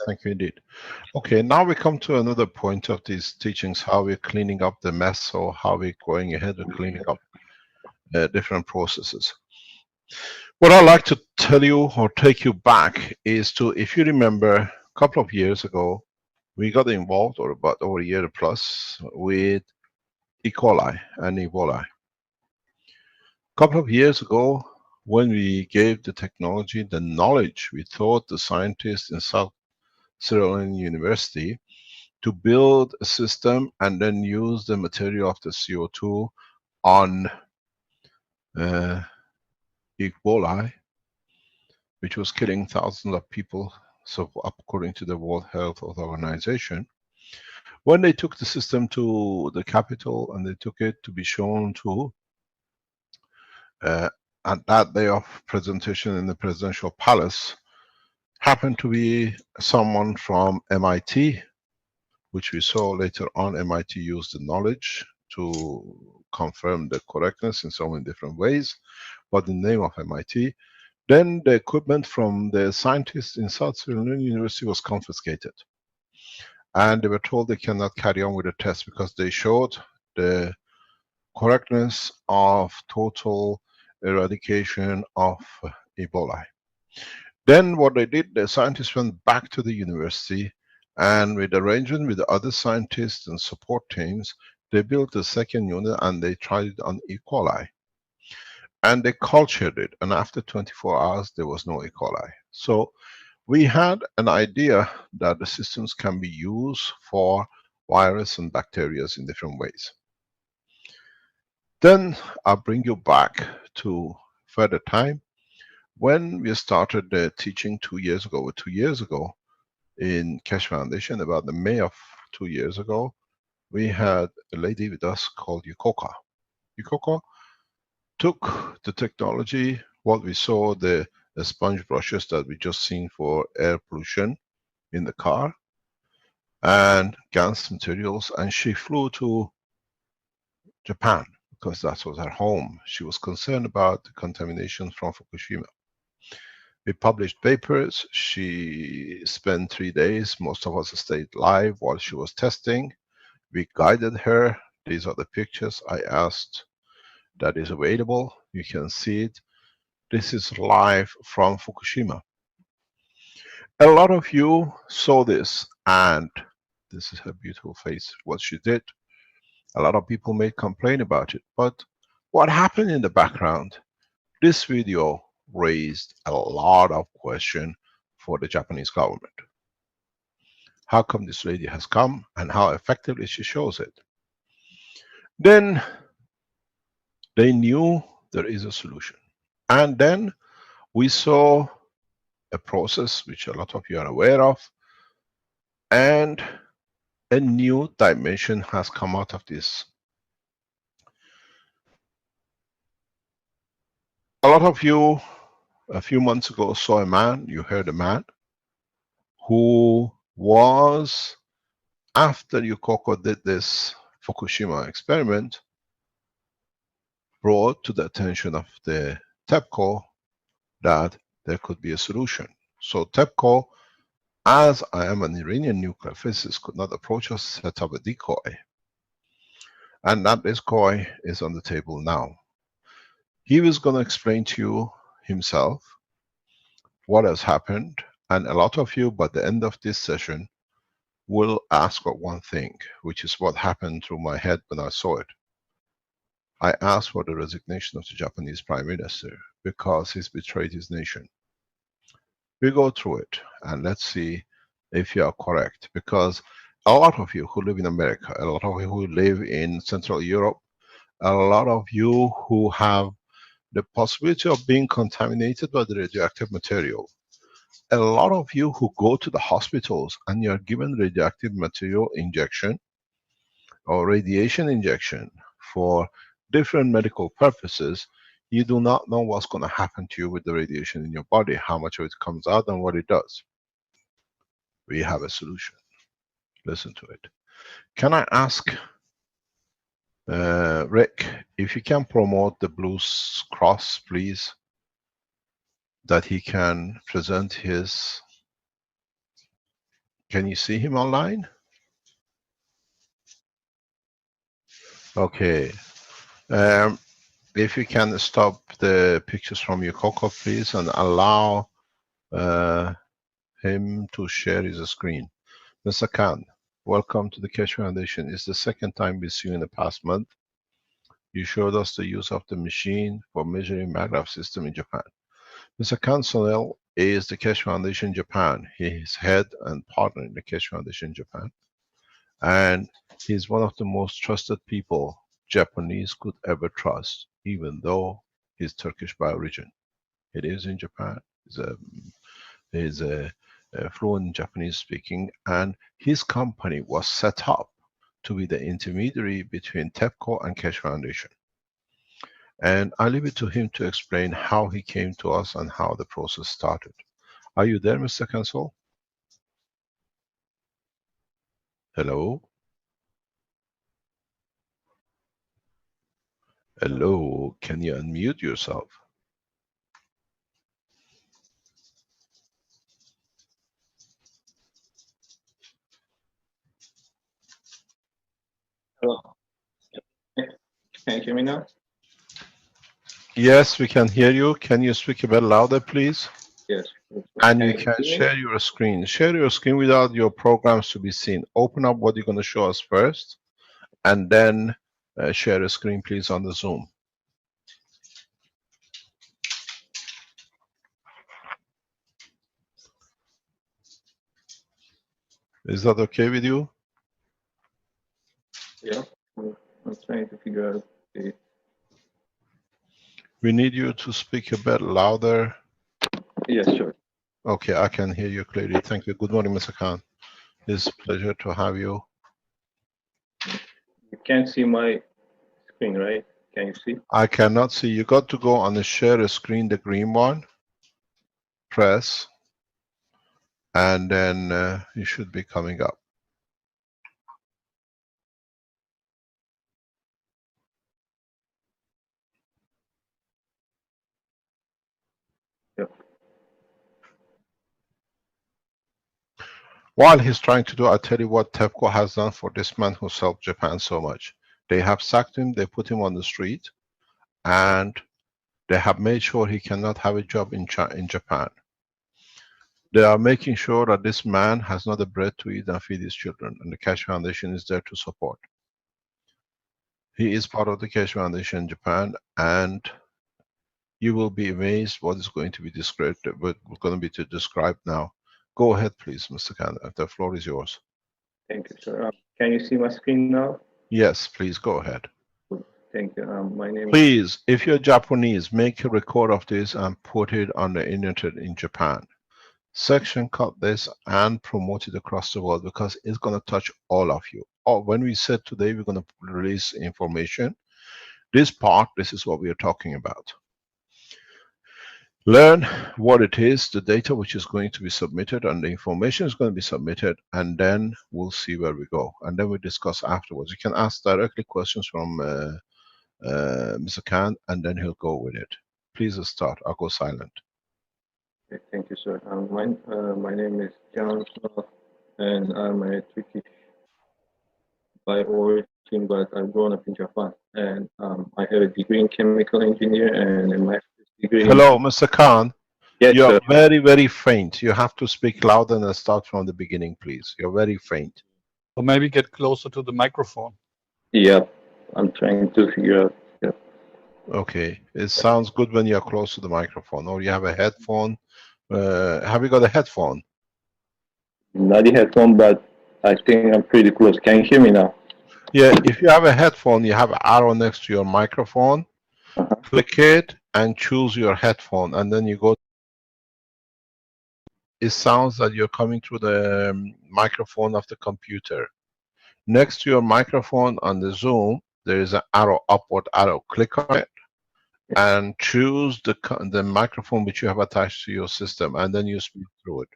Thank you indeed. Okay, now we come to another point of these teachings, how we're cleaning up the mess, or how we're going ahead and cleaning up different processes. What I'd like to tell you or take you back is to, if you remember, a couple of years ago, we got involved, or about over a year plus, with E. coli and Ebola. A couple of years ago, when we gave the technology, the knowledge, we taught the scientists in South Carolina University to build a system and then use the material of the CO2 on Ebola, which was killing thousands of people, so according to the World Health Organization. When they took the system to the capital and they took it to be shown to, at that day of presentation in the presidential palace, happened to be someone from MIT, which we saw later on. MIT used the knowledge to confirm the correctness in so many different ways, but in the name of MIT. Then the equipment from the scientists in South Carolina University was confiscated. And they were told they cannot carry on with the test because they showed the correctness of total eradication of Ebola. Then what they did, the scientists went back to the university, and with arrangement with the other scientists and support teams, they built a second unit and they tried it on E. coli. And they cultured it, and after 24 hours, there was no E. coli. So we had an idea that the systems can be used for virus and bacteria in different ways. Then I'll bring you back to further time. When we started the teaching 2 years ago in Keshe Foundation, about the May of 2 years ago, we had a lady with us called Yukoka. Yukoka took the technology, what we saw, the sponge brushes that we just seen for air pollution in the car, and Gans materials, and she flew to Japan because that was her home. She was concerned about the contamination from Fukushima. We published papers. She spent 3 days. Most of us stayed live while she was testing. We guided her. These are the pictures I asked that is available. You can see it. This is live from Fukushima. A lot of you saw this, and this is her beautiful face, what she did. A lot of people may complain about it, but what happened in the background? This video raised a lot of questions for the Japanese government. How come this lady has come, and how effectively she shows it? Then they knew there is a solution. And then we saw a process which a lot of you are aware of, and a new dimension has come out of this. A lot of you, a few months ago, saw a man, you heard a man, who was, after Yukoka did this Fukushima experiment, brought to the attention of the TEPCO that there could be a solution. So TEPCO, as I am an Iranian nuclear physicist, could not approach us, set up a decoy. And that decoy is on the table now. He was going to explain to you himself what has happened, and a lot of you, by the end of this session, will ask for one thing, which is what happened through my head when I saw it. I asked for the resignation of the Japanese Prime Minister because he's betrayed his nation. We go through it and let's see if you are correct, because a lot of you who live in America, a lot of you who live in Central Europe, a lot of you who have the possibility of being contaminated by the radioactive material, a lot of you who go to the hospitals and you are given radioactive material injection or radiation injection for different medical purposes, you do not know what's going to happen to you with the radiation in your body, how much of it comes out and what it does. We have a solution. Listen to it. Can I ask Rick, if you can promote the blue cross, please, that he can present his Can you see him online? Okay. If you can stop the pictures from your Coco, please, and allow him to share his screen. Mr. Khan, welcome to the Keshe Foundation. It's the second time we see you in the past month. You showed us the use of the machine for measuring maglev system in Japan. Mr. Khan Sonel is the Keshe Foundation Japan. He is head and partner in the Keshe Foundation Japan. And he's one of the most trusted people Japanese could ever trust, even though he's Turkish by origin. He lives in Japan. He's a fluent Japanese speaking, and his company was set up to be the intermediary between TEPCO and Keshe Foundation. And I leave it to him to explain how he came to us and how the process started. Are you there, Mr. Kansol? Hello? Hello, can you unmute yourself? Hello. Can you hear me now? Yes, we can hear you. Can you speak a bit louder, please? Yes. And you can share your screen. Share your screen without your programs to be seen. Open up what you're going to show us first, and then share a screen, please, on the Zoom. Is that okay with you? Yeah. I'm trying to figure out the... We need you to speak a bit louder. Yes, sure. Okay, I can hear you clearly. Thank you. Good morning, Mr. Khan. It's a pleasure to have you. You can't see my screen, right? Can you see? I cannot see. You got to go on the share screen, the green one. Press. And then you should be coming up. Yep. While he's trying to do, I'll tell you what TEPCO has done for this man who helped Japan so much. They have sacked him, they put him on the street, and they have made sure he cannot have a job in Japan. They are making sure that this man has not a bread to eat and feed his children, and the Keshe Foundation is there to support. He is part of the Keshe Foundation in Japan, and you will be amazed what is going to be described, what we're going to be described now. Go ahead, please, Mr. Khan. The floor is yours. Thank you, sir. Can you see my screen now? Yes, please go ahead. Thank you. My name Please, if you're Japanese, make a record of this and put it on the internet in Japan. Section cut this and promote it across the world, because it's going to touch all of you. When we said today we're going to release information, this part, this is what we are talking about. Learn what it is, the data which is going to be submitted, and the information is going to be submitted, and then we'll see where we go. And then we discuss afterwards. You can ask directly questions from Mr. Khan, and then he'll go with it. Please start. I'll go silent. Okay, thank you, sir. My name is Gans-ului, and I'm a Turkish by origin, but I've grown up in Japan. And I have a degree in chemical engineer and a master's degree. Hello, Mr. Khan. Yes, You're sir. very, very faint. You have to speak louder and start from the beginning, please. You're very faint. Or maybe get closer to the microphone. Yeah, I'm trying to figure out. Yeah. Okay, it sounds good when you're close to the microphone, or you have a headphone. Have you got a headphone? Not a headphone, but I think I'm pretty close. Can you hear me now? Yeah, if you have a headphone, you have an arrow next to your microphone. Click it and choose your headphone, and then you go. It sounds that you're coming through the microphone of the computer. Next to your microphone on the Zoom, there is an arrow, upward arrow. Click on it and choose the microphone which you have attached to your system, and then you speak through it.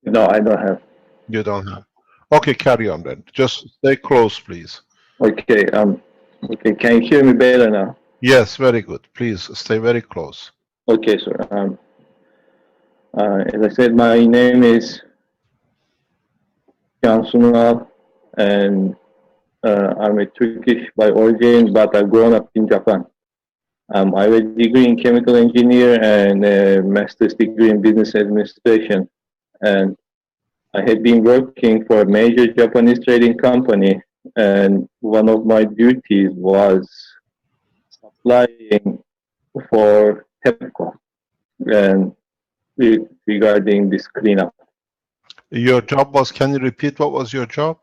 No, I don't have. You don't have. Okay, carry on then. Just stay close, please. Okay. Okay. Can you hear me better now? Yes, very good. Please stay very close. Okay, sir. As I said, my name is Gans-ului, and I'm a Turkish by origin, but I've grown up in Japan. I have a degree in chemical engineer and a master's degree in business administration. And I had been working for a major Japanese trading company, and one of my duties was supplying for TEPCO and regarding this cleanup. Your job was, can you repeat what was your job?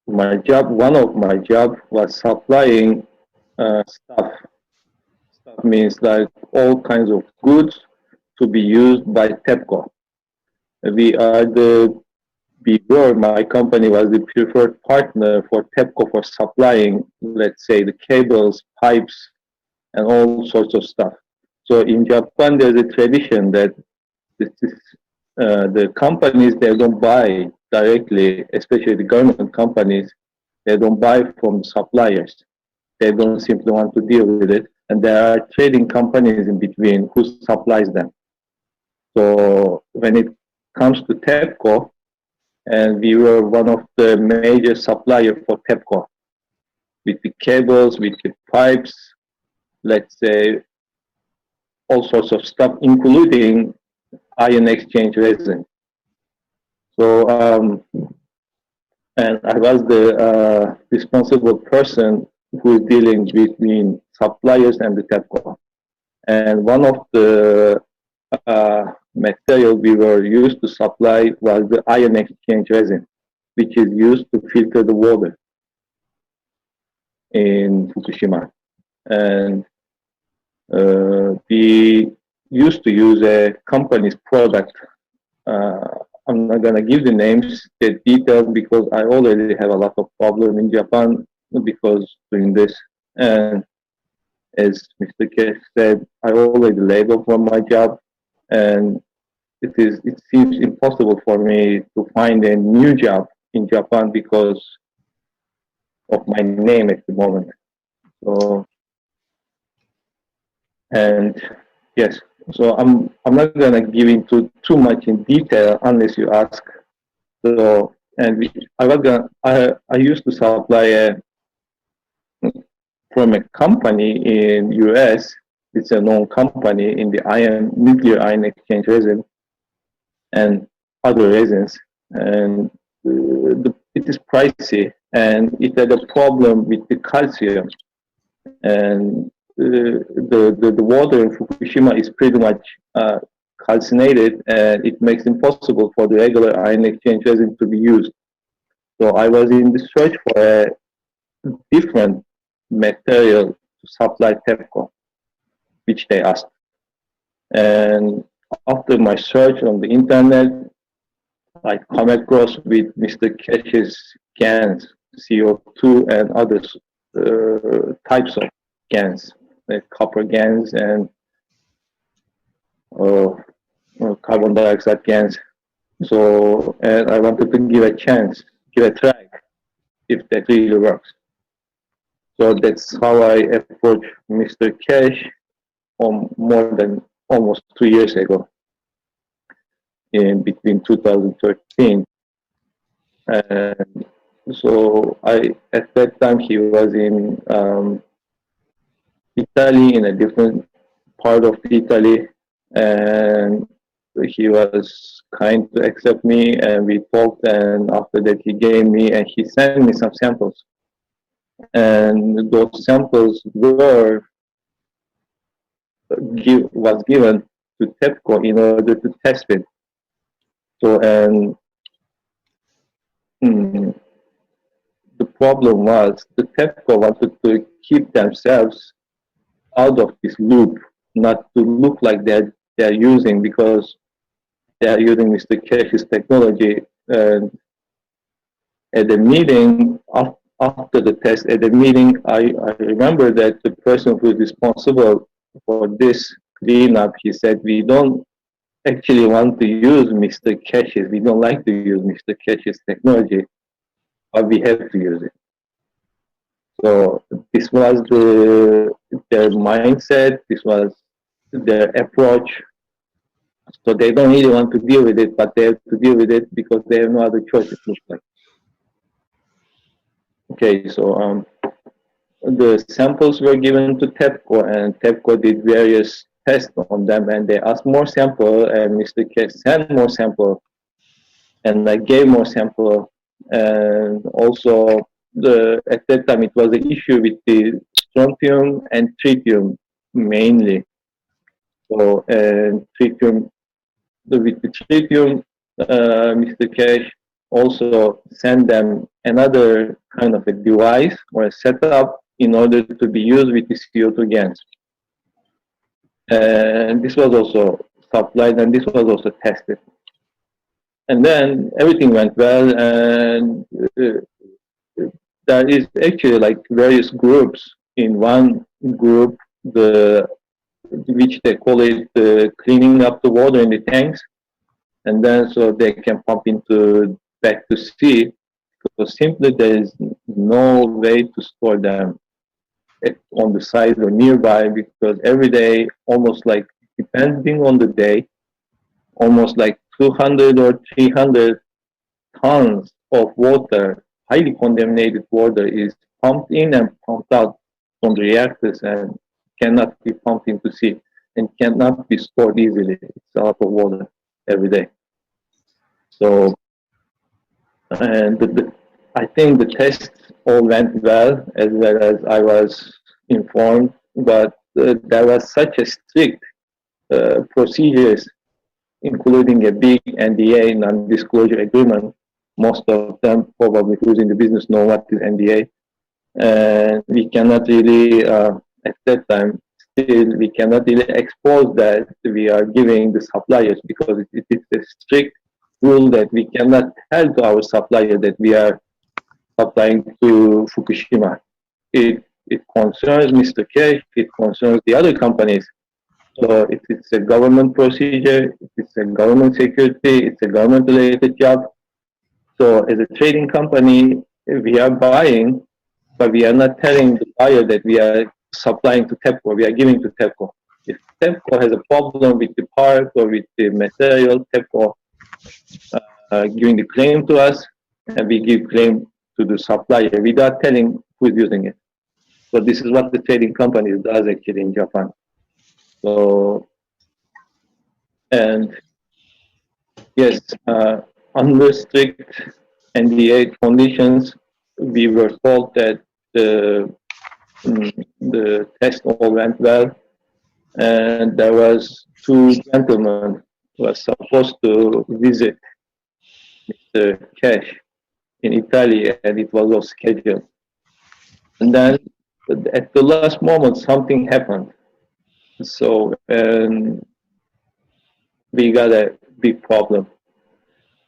My job, one of my job was supplying stuff. Stuff means like all kinds of goods to be used by TEPCO. Before my company was the preferred partner for TEPCO for supplying, let's say, the cables, pipes, and all sorts of stuff. So in Japan, there's a tradition that the companies, they don't buy directly, especially the government companies, they don't buy from suppliers. They don't simply want to deal with it. And there are trading companies in between who supplies them. So when it comes to TEPCO, and we were one of the major suppliers for TEPCO, with the cables, with the pipes, let's say, all sorts of stuff, including ion exchange resin. So, and I was the responsible person who is dealing between suppliers and the TEPCO. And one of the material we were used to supply was the ion exchange resin, which is used to filter the water in Fukushima. And we used to use a company's product. I'm not going to give the names, the details, because I already have a lot of problem in Japan because doing this. And as Mr. Keshe said, I already laid off from my job, and it seems impossible for me to find a new job in Japan because of my name at the moment. So, and yes, so I'm not gonna give into too much in detail unless you ask. So, and I used to supply from a company in US. It's a known company in the nuclear ion exchange resin and other resins, and it is pricey, and it had a problem with the calcium, and the water in Fukushima is pretty much calcinated, and it makes it impossible for the regular ion exchange resin to be used. So I was in the search for a different material to supply TEPCO, which they asked. And after my search on the internet, I come across with Mr. Keshe's GANs, CO2 and other types of GANs, like copper GANs and carbon dioxide GANs. So, and I wanted to give a chance, give a try, if that really works. So that's how I approached Mr. Keshe more than almost 2 years ago, in between 2013. And so at that time, he was in Italy, in a different part of Italy, and he was kind to accept me, and we talked, and after that he sent me some samples, and those samples was given to TEPCO in order to test it. So, and the problem was the TEPCO wanted to keep themselves out of this loop, not to look like they're using, because they're using Mr. Keshe's technology. And at the meeting, after the test, at the meeting, I remember that the person who is responsible for this cleanup, he said, we don't actually want to use Mr. Keshe's, we don't like to use Mr. Keshe's technology, but we have to use it. So this was their mindset, this was their approach, So they don't really want to deal with it, but they have to deal with it because they have no other choice, it looks like. Okay, so the samples were given to TEPCO, and TEPCO did various tests on them, and they asked more sample, and Mr. Keshe sent more sample, and I gave more sample, and also at that time it was an issue with the strontium and tritium mainly. So, and tritium, with the tritium, Mr. Keshe also sent them another kind of a device or a setup in order to be used with the CO2 gas. And this was also supplied, and this was also tested. And then everything went well, and there is actually like various groups. In one group, which they call it cleaning up the water in the tanks, and then so they can pump into back to sea, because simply there is no way to store them on the side or nearby, because every day, almost like, depending on the day, almost like 200 or 300 tons of water, highly contaminated water, is pumped in and pumped out from the reactors and cannot be pumped into sea and cannot be stored easily. It's a lot of water every day. So, and I think the tests all went well as I was informed, but there was such a strict procedures, including a big NDA, non-disclosure agreement. Most of them, probably who's in the business, know what is NDA. And we cannot really, at that time, still, we cannot really expose that we are giving the suppliers, because it's a strict rule that we cannot tell to our supplier that we are supplying to Fukushima. It concerns Mr. Keshe, it concerns the other companies. So it's a government procedure, it's a government security, it's a government-related job. So as a trading company, we are buying, but we are not telling the buyer that we are supplying to TEPCO, we are giving to TEPCO. If TEPCO has a problem with the part or with the material, TEPCO giving the claim to us, and we give claim to the supplier without telling who is using it. So this is what the trading company does actually in Japan. So, and yes, under strict NDA conditions, we were told that the test all went well, and there was two gentlemen who were supposed to visit Mr. Keshe in Italy, and it was all scheduled. And then at the last moment, something happened. So we got a big problem.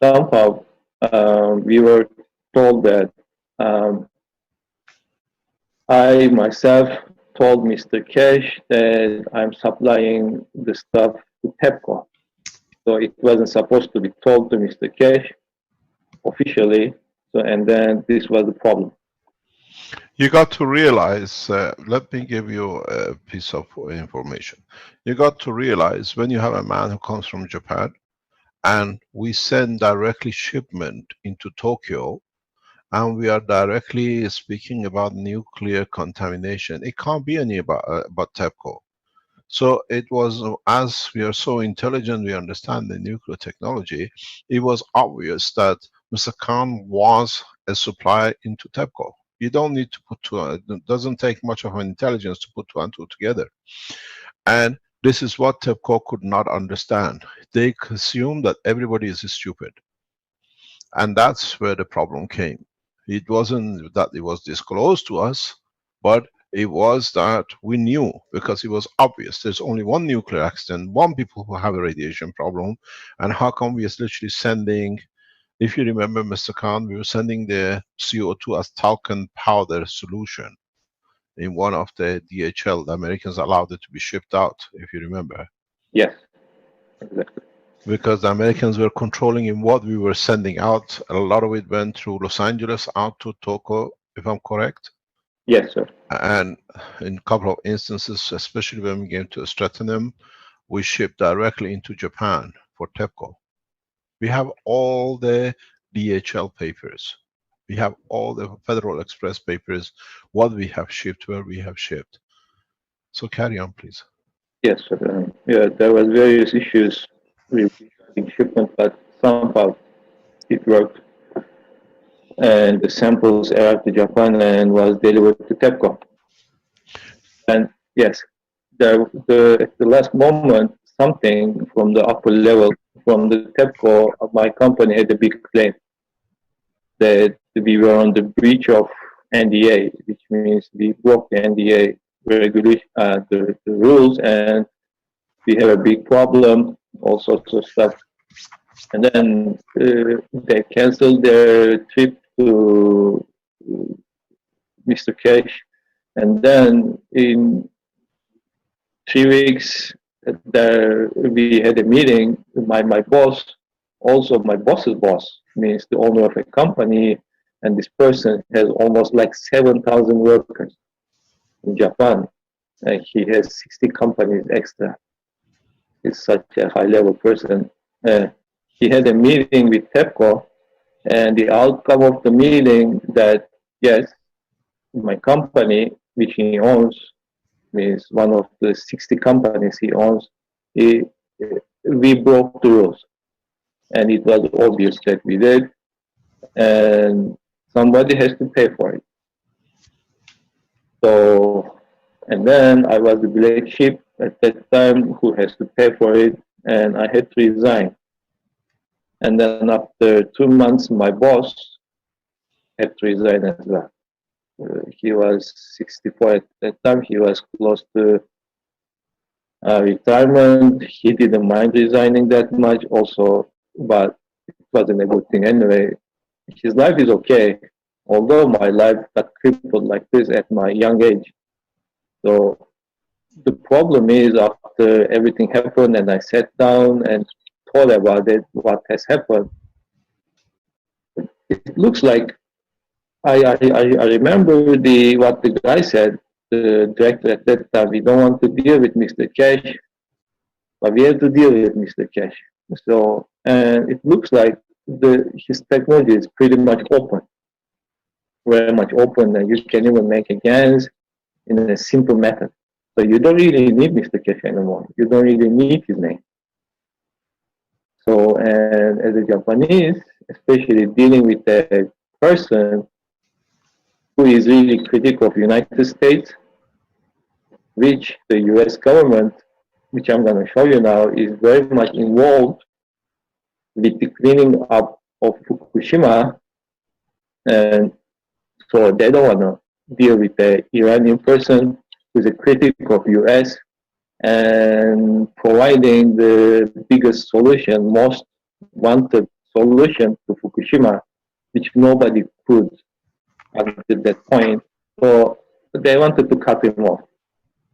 Somehow we were told that I myself told Mr. Keshe that I'm supplying the stuff to TEPCO. So it wasn't supposed to be told to Mr. Keshe officially. So, and then this was the problem. You got to realize, let me give you a piece of information. You got to realize when you have a man who comes from Japan and we send directly shipment into Tokyo, and we are directly speaking about nuclear contamination, it can't be any about TEPCO. So it was, as we are so intelligent, we understand the nuclear technology, it was obvious that Mr. Khan was a supplier into TEPCO. You don't need to put two, it doesn't take much of an intelligence to put two and two together. And this is what TEPCO could not understand. They assume that everybody is stupid. And that's where the problem came. It wasn't that it was disclosed to us, but it was that we knew, because it was obvious. There's only one nuclear accident, one people who have a radiation problem, and how come we are literally sending, if you remember, Mr. Khan, we were sending the CO2 as talcum powder solution in one of the DHL. The Americans allowed it to be shipped out, if you remember. Yes, exactly. Because the Americans were controlling in what we were sending out. A lot of it went through Los Angeles out to Tokyo, if I'm correct. Yes, sir. And in a couple of instances, especially when we came to Strattonum, we ship directly into Japan for TEPCO. We have all the DHL papers. We have all the Federal Express papers, what we have shipped, where we have shipped. So carry on, please. Yes, yeah, there was various issues regarding shipment, but somehow it worked. And the samples arrived to Japan and was delivered to TEPCO. And yes, at the last moment, something from the upper level, from the TEPCO of my company had a big claim that we were on the breach of NDA, which means we broke the NDA regulation, the rules, and we have a big problem, all sorts of stuff. And then they canceled their trip to Mr. Keshe. And then in 3 weeks, there we had a meeting. My boss, also my boss's boss, means the owner of a company, and this person has almost like 7,000 workers in Japan. And he has 60 companies extra. He's such a high-level person. He had a meeting with TEPCO, and the outcome of the meeting that, yes, my company, which he owns, means one of the 60 companies he owns, we broke the rules. And it was obvious that we did, and somebody has to pay for it. So, and then I was the black sheep at that time who has to pay for it, and I had to resign. And then after 2 months, my boss had to resign as well. He was 64 at that time. He was close to retirement. He didn't mind resigning that much also, but it wasn't a good thing anyway. His life is okay, although my life got crippled like this at my young age. So the problem is, after everything happened and I sat down and thought about it, what has happened, it looks like I remember what the guy said, the director at that time. We don't want to deal with Mr. Keshe, but we have to deal with Mr. Keshe. So, and it looks like his technology is pretty much open, very much open, and you can even make a GANs in a simple method. So you don't really need Mr. Keshe anymore. You don't really need his name. So, and as a Japanese, especially dealing with a person who is really critical of the United States, which the US government, which I'm going to show you now, is very much involved with the cleaning up of Fukushima. And so they don't want to deal with the Iranian person who's a critic of US and providing the biggest solution, most wanted solution to Fukushima, which nobody could at that point. So they wanted to cut him off.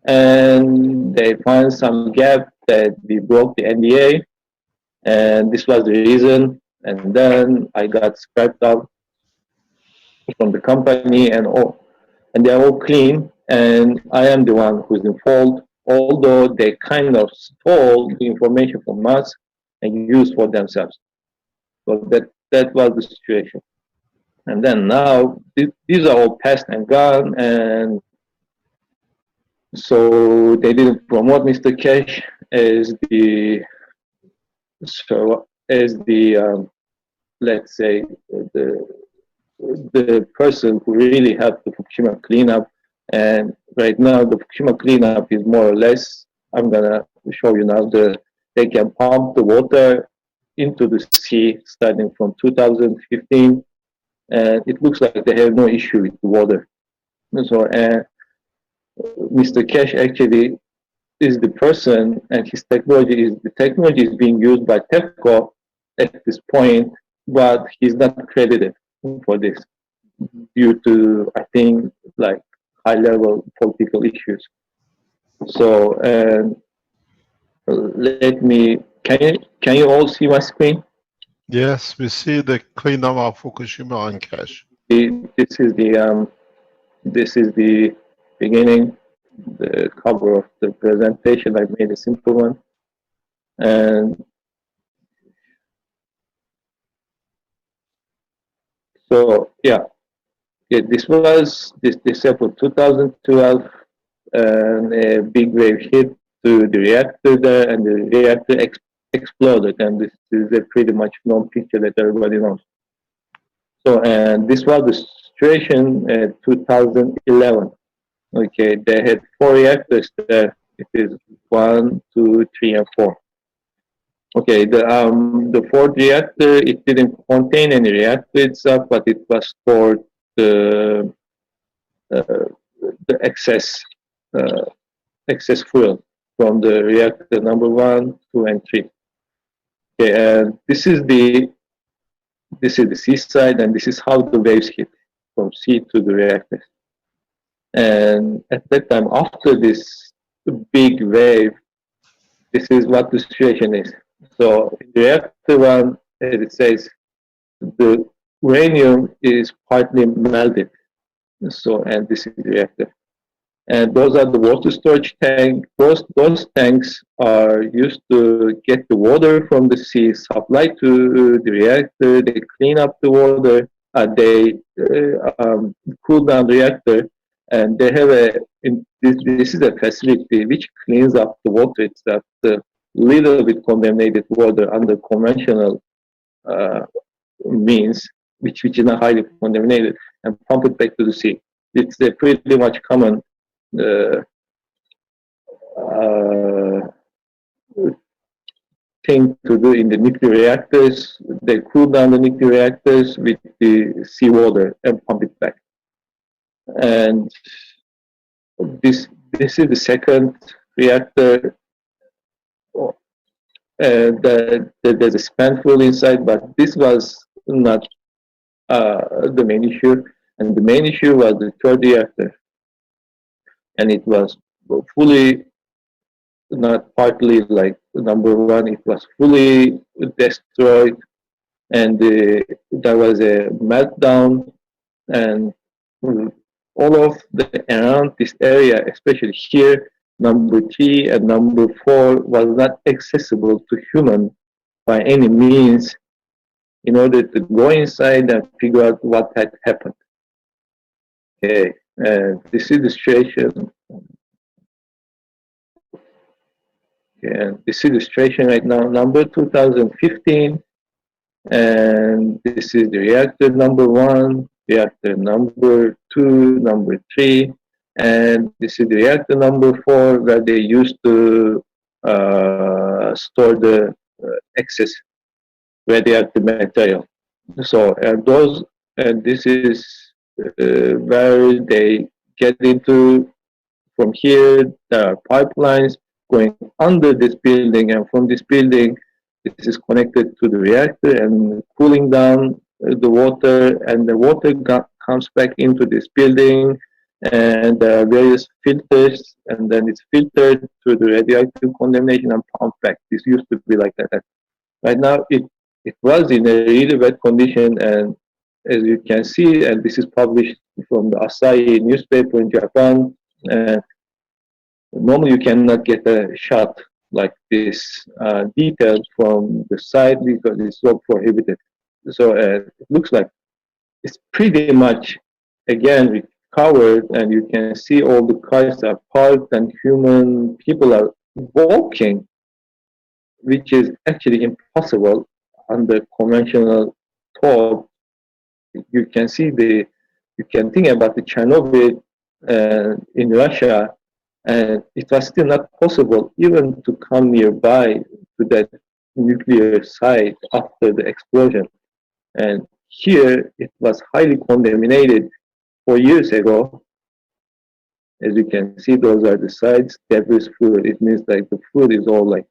And they found some gap that we broke the NDA, and this was the reason. And then I got scrapped out from the company, and they're all clean, and I am the one who's in fault, although they kind of stole the information from us and used for themselves. So that was the situation. And then now, these are all past and gone, and so they didn't promote Mr. Keshe as let's say, the person who really helped the Fukushima cleanup. And right now, the Fukushima cleanup is more or less, I'm gonna show you now, they can pump the water into the sea starting from 2015, and it looks like they have no issue with the water. So, Mr. Keshe actually is the person, and the technology is being used by TEPCO at this point, but he's not credited for this due to, I think, like high-level political issues. So, can you all see my screen? Yes, we see the cleanup of Fukushima and Keshe. This is the beginning, the cover of the presentation. I made a simple one. And so, yeah, this was this April 2012, and a big wave hit to the reactor there, and the reactor exploded. And this is a pretty much known picture that everybody knows. So, and this was the situation in 2011. Okay, they had 4 reactors there. It is 1, 2, 3, and 4. Okay, the fourth reactor, it didn't contain any reactor itself, but it was stored the excess fuel from the reactor number 1, 2, and 3. Okay, and this is the C side, and this is how the waves hit from C to the reactors. And at that time, after this big wave, this is what the situation is. So in reactor 1, as it says, the uranium is partly melted. So, and this is the reactor. And those are the water storage tank. Those tanks are used to get the water from the sea, supplied to the reactor. They clean up the water. They cool down the reactor, and they have this is a facility which cleans up the water itself. The little bit contaminated water under conventional means, which is not highly contaminated, and pump it back to the sea. It's a pretty much common thing to do in the nuclear reactors. They cool down the nuclear reactors with the seawater and pump it back. And this is the second reactor. There's a spent fuel inside, but this was not the main issue. And the main issue was the third reactor. And it was fully, not partly like number 1, it was fully destroyed. And there was a meltdown, and all of around this area, especially here, number 3 and number 4 was not accessible to human by any means in order to go inside and figure out what had happened. Okay, and this is the situation. And this is the situation right now, number 2015. And this is the reactor number 1, reactor number 2, number 3. And this is the reactor number 4, where they used to store the excess radioactive material. So, and this is where they get into. From here, there are pipelines going under this building, and from this building, this is connected to the reactor and cooling down the water, and the water comes back into this building, and there are various filters, and then it's filtered through the radioactive contamination and pumped back. This used to be like that. Right now, it was in a really bad condition, and as you can see, and this is published from the Asahi newspaper in Japan, normally you cannot get a shot like this detailed from the side because it's so prohibited. So it looks like it's pretty much, again, covered, and you can see all the cars are parked and people are walking, which is actually impossible under conventional thought. You can see you can think about the Chernobyl in Russia, and it was still not possible even to come nearby to that nuclear site after the explosion. And here it was highly contaminated 4 years ago. As you can see, those are the sites, debris fluid. It means like the fluid is all like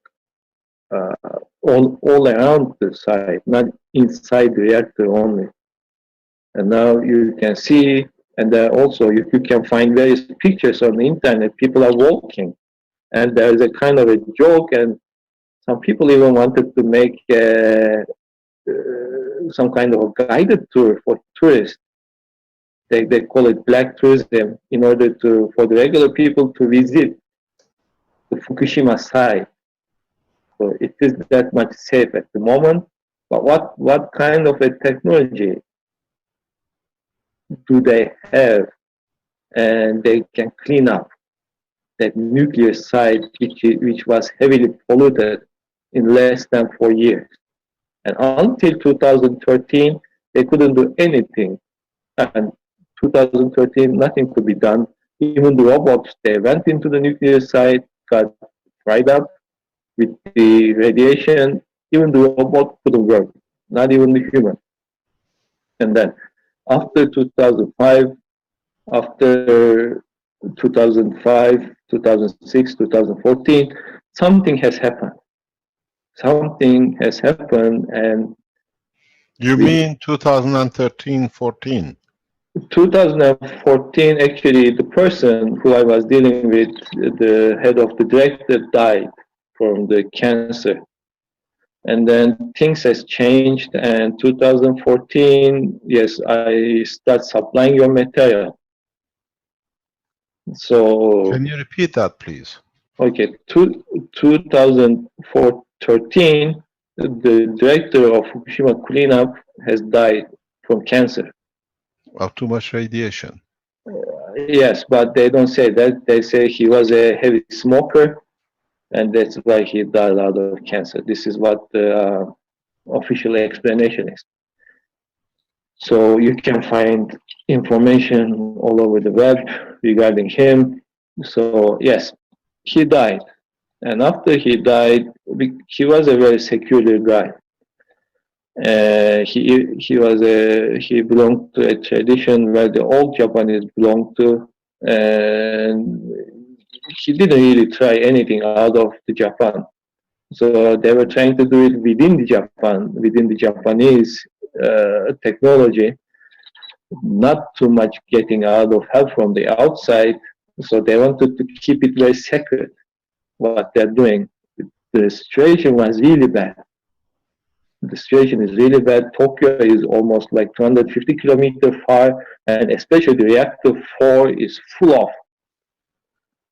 all around the site, not inside the reactor only. And now you can see, and also you can find various pictures on the internet. People are walking, and there's a kind of a joke, and some people even wanted to make some kind of a guided tour for tourists. They call it black tourism, in order for the regular people to visit the Fukushima site. So it is that much safe at the moment. But what kind of a technology do they have, and they can clean up that nuclear site which was heavily polluted in less than 4 years? And until 2013, they couldn't do anything. And 2013, nothing could be done. Even the robots, they went into the nuclear site, got fried up with the radiation. Even the robot couldn't work, not even the human. And then after 2005, after 2005, 2006, 2014, something has happened. Something has happened, and You mean 2013-14? 2014, actually, the person who I was dealing with, the head of the director, died from the cancer. And then things has changed, and 2014, yes, I start supplying your material. So, Can you repeat that, please? okay, 2013, the director of Fukushima cleanup has died from cancer. Of too much radiation. Yes, but they don't say that. They say he was a heavy smoker, and that's why he died out of cancer. This is what the official explanation is. So you can find information all over the web regarding him. So yes, he died. And after he died, he was a very secular guy. He belonged to a tradition where the old Japanese belonged to, and he didn't really try anything out of the Japan. So they were trying to do it within the Japan, within the Japanese technology, not too much getting out of help from the outside. So they wanted to keep it very secret, what they're doing. The situation was really bad. The situation is really bad. Tokyo is almost like 250 kilometers far, and especially the reactor 4 is full of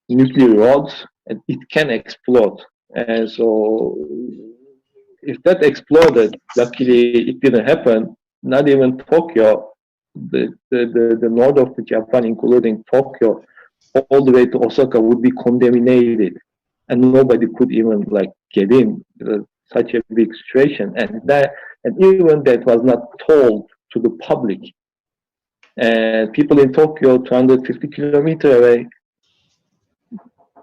nuclear rods, and it can explode. And so if that exploded, luckily it didn't happen, not even Tokyo, the north of the Japan, including Tokyo, all the way to Osaka would be contaminated, and nobody could even like get in. Such a big situation, and even that was not told to the public. And people in Tokyo, 250 kilometers away,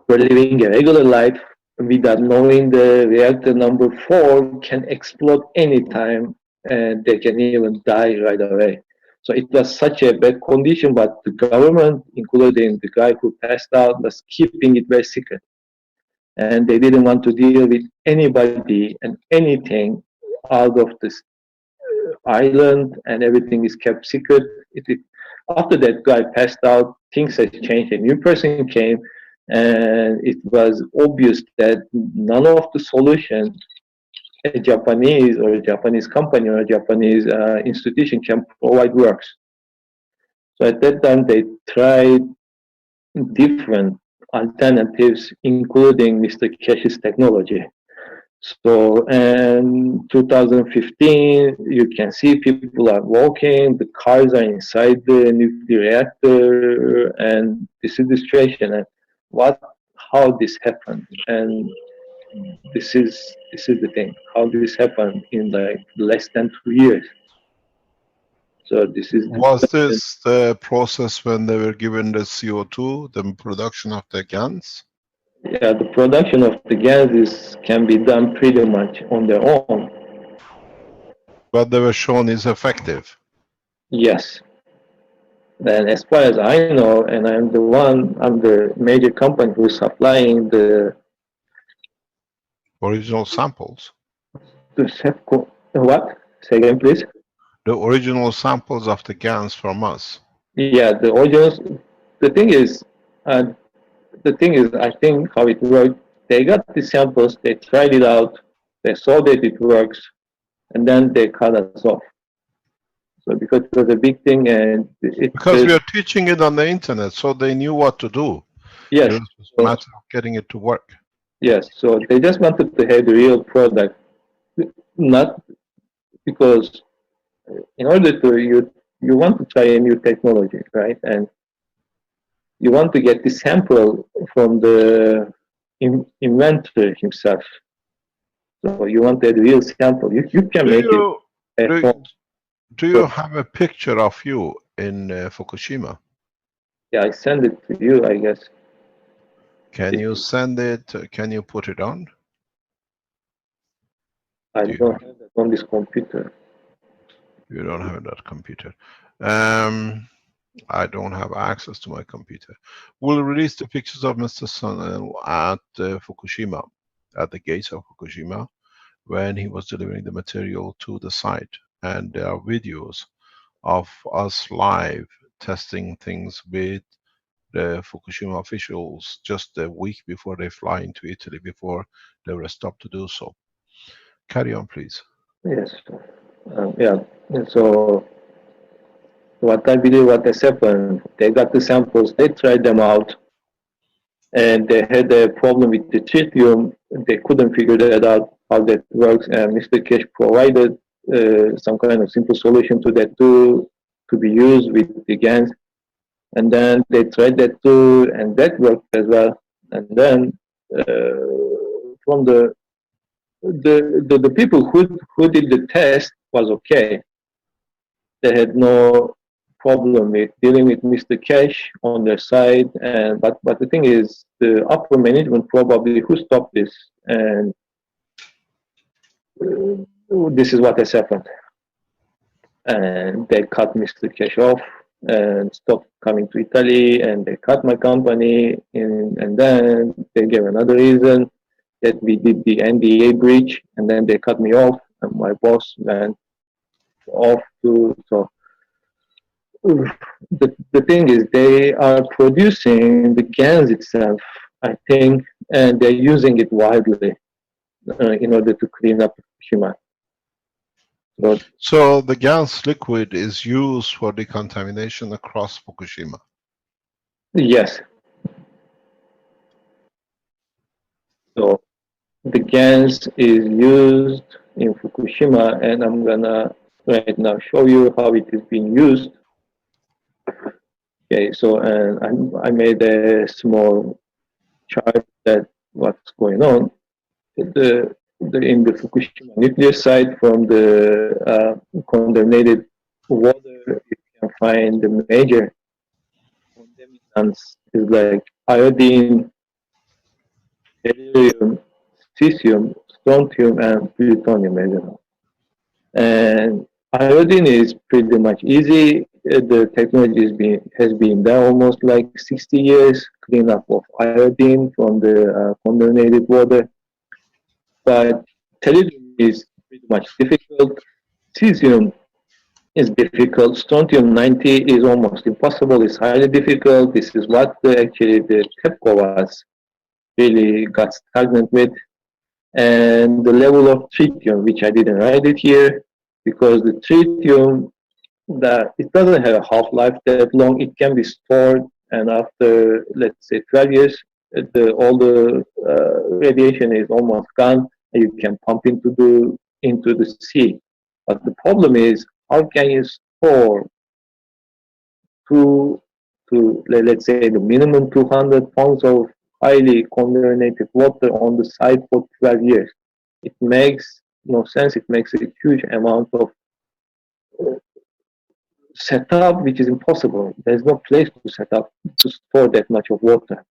were living a regular life without knowing the reactor number 4 can explode anytime, and they can even die right away. So it was such a bad condition, but the government, including the guy who passed out, was keeping it very secret. And they didn't want to deal with anybody and anything out of this island, and everything is kept secret. After that guy passed out, things have changed. A new person came, and it was obvious that none of the solutions a Japanese company or a Japanese institution can provide works. So at that time, they tried different alternatives, including Mr. Keshe's technology. So in 2015, you can see people are walking, the cars are inside the nuclear reactor, and this is the situation. And how this happened, and this is the thing, how this happened in like less than 2 years. So this is. Was this the process when they were given the CO2, the production of the Gans? Yeah, the production of the gases can be done pretty much on their own. But they were shown is effective. Yes. And as far as I know, and I'm the major company who's supplying the Original samples. What? Say again, please. The original samples of the Gans from us. Yeah, the originals. The thing is, I think how it worked, they got the samples, they tried it out, they saw that it works, and then they cut us off. So because it was a big thing, and because we are teaching it on the internet, so they knew what to do. Yes. It was a matter of getting it to work. Yes, so they just wanted to have the real product, not because in order to you want to try a new technology, right? And you want to get the sample from the inventor himself. So you want a real sample. You can make it at home. Do you have a picture of you in Fukushima? Yeah, I send it to you, I guess. Can you send it? Can you put it on? I don't have that on this computer. You don't have that computer. I don't have access to my computer. We'll release the pictures of Mr. Sunil at Fukushima, at the gates of Fukushima, when he was delivering the material to the site. And there are videos of us live testing things with the Fukushima officials just a week before they fly into Italy, before they were stopped to do so. Carry on, please. Yes. Yeah. And so what I believe what has happened, they got the samples, they tried them out, and they had a problem with the tritium. They couldn't figure that out, how that works, and Mr. Keshe provided some kind of simple solution to that to be used with the Gans. And then they tried that too, and that worked as well. And then from the people who did the test was okay. They had no problem with dealing with Mr. Keshe on their side, and but the thing is, the upper management probably who stopped this, and this is what has happened. And they cut Mr. Keshe off and stopped coming to Italy, and they cut my company, and then they gave another reason that we did the NDA breach, and then they cut me off, and my boss went off too. So the thing is, they are producing the Gans itself, I think, and they're using it widely in order to clean up Fukushima. So the Gans liquid is used for decontamination across Fukushima? Yes. So the Gans is used in Fukushima, and I'm gonna right now show you how it is being used. Okay, so and I made a small chart that what's going on. In the Fukushima nuclear site, from the contaminated water, you can find the major contaminants is like iodine, atelierul, cesium, strontium, and plutonium as well. And iodine is pretty much easy. The technology has been there almost like 60 years, cleanup of iodine from the contaminated water. But tellurium is pretty much difficult. Cesium is difficult. Strontium 90 is almost impossible. It's highly difficult. This is what actually the TEPCO was really got stagnant with. And the level of tritium, which I didn't write it here, because the tritium, that it doesn't have a half-life that long. It can be stored, and after, let's say, 12 years, all the radiation is almost gone, and you can pump into the sea. But the problem is, how can you store let's say, the minimum 200 tons of highly contaminated water on the site for 12 years? It makes no sense. It makes a huge amount of setup, which is impossible. There's no place to set up to store that much of water.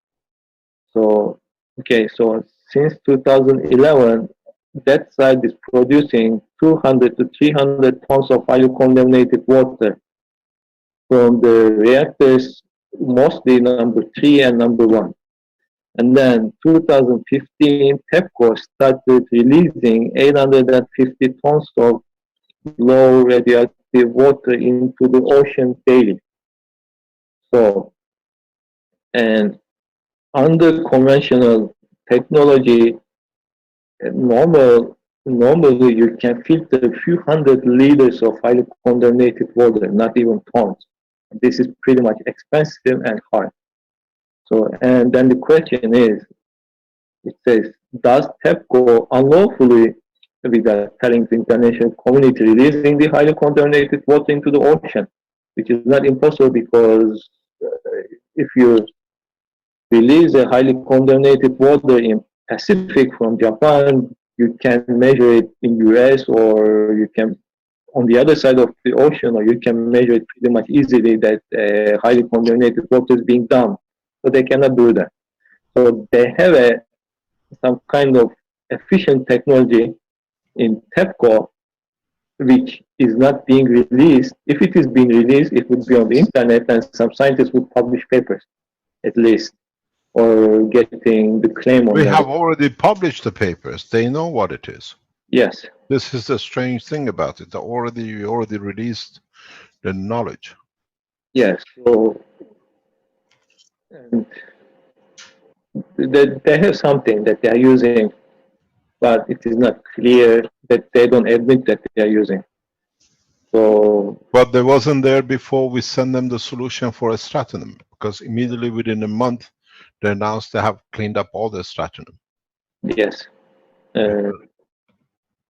So, okay, so since 2011, that site is producing 200 to 300 tons of highly contaminated water from the reactors, mostly number 3 and number 1. And then 2015, TEPCO started releasing 850 tons of low radioactive water into the ocean daily. So, and under conventional technology, normally you can filter a few hundred liters of highly contaminated water, not even tons. This is pretty much expensive and hard. So, and then the question is, it says does TEPCO unlawfully, without telling the international community, releasing the highly contaminated water into the ocean, which is not impossible because if you release a highly contaminated water in Pacific from Japan, you can measure it in US, or you can on the other side of the ocean, or you can measure it pretty much easily that highly contaminated water is being dumped. So they cannot do that. So they have some kind of efficient technology in TEPCO, which is not being released. If it is being released, it would be on the internet, and some scientists would publish papers, at least, or getting the claim on We them. have already published the papers. They know what it is. Yes. This is the strange thing about it. We already released the knowledge. Yes. So, and they have something that they are using, but it is not clear that they don't admit that they are using. So, but there wasn't there before we send them the solution for a stratonum, because immediately within a month they announced they have cleaned up all the stratonum. Yes.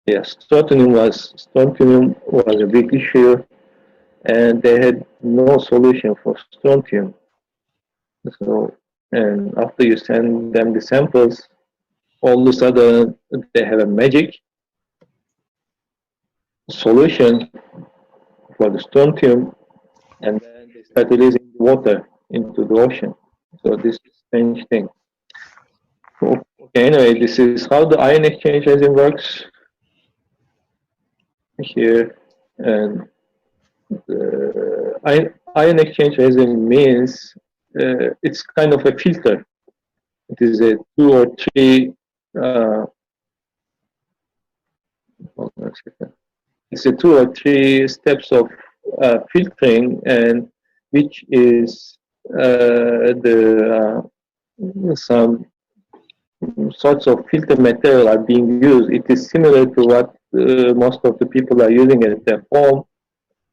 Yes, strontium was a big issue, and they had no solution for strontium. So, and after you send them the samples, all of a sudden they have a magic solution for the strontium, and then they start releasing water into the ocean. So this is a strange thing. Okay, anyway, this is how the ion exchange resin works here. And ion exchange resin means it's kind of a filter. It is a 2 or 3 it's a 2 or 3 steps of filtering, and which is some sorts of filter material are being used. It is similar to what most of the people are using at their home.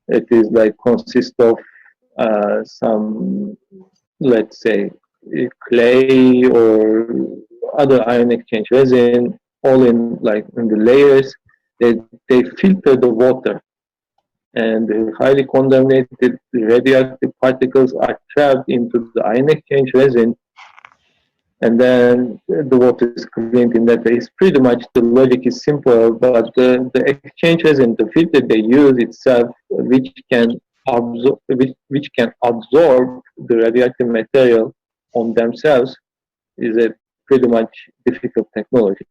It is like consists of some, let's say, clay or other ion exchange resin, all in like in the layers. They filter the water, and the highly contaminated radioactive particles are trapped into the ion exchange resin, and then the water is cleaned in that way. It's pretty much, the logic is simple, but the exchange resin, the filter they use itself, which can absorb the radioactive material on themselves, is a pretty much difficult technology.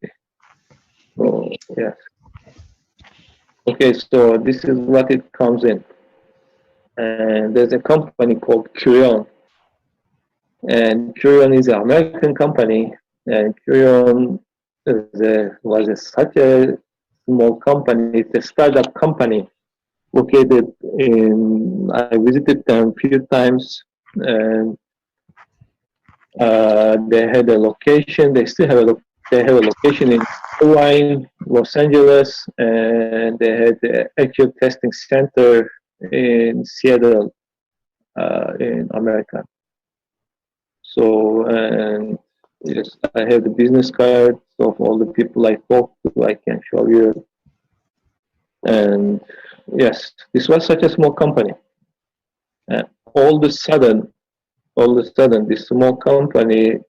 So yes. Okay, so this is what it comes in, and there's a company called Curion. And Curion is an American company, and Curion was such a small company. It's a startup company located in, I visited them a few times, and they had a location, they still have they have a location in Hawaii, Los Angeles, and they had the actual testing center in Seattle, in America. So, and yes, I have the business cards of all the people I talked to. I can show you. And yes, this was such a small company. All of a sudden, this small company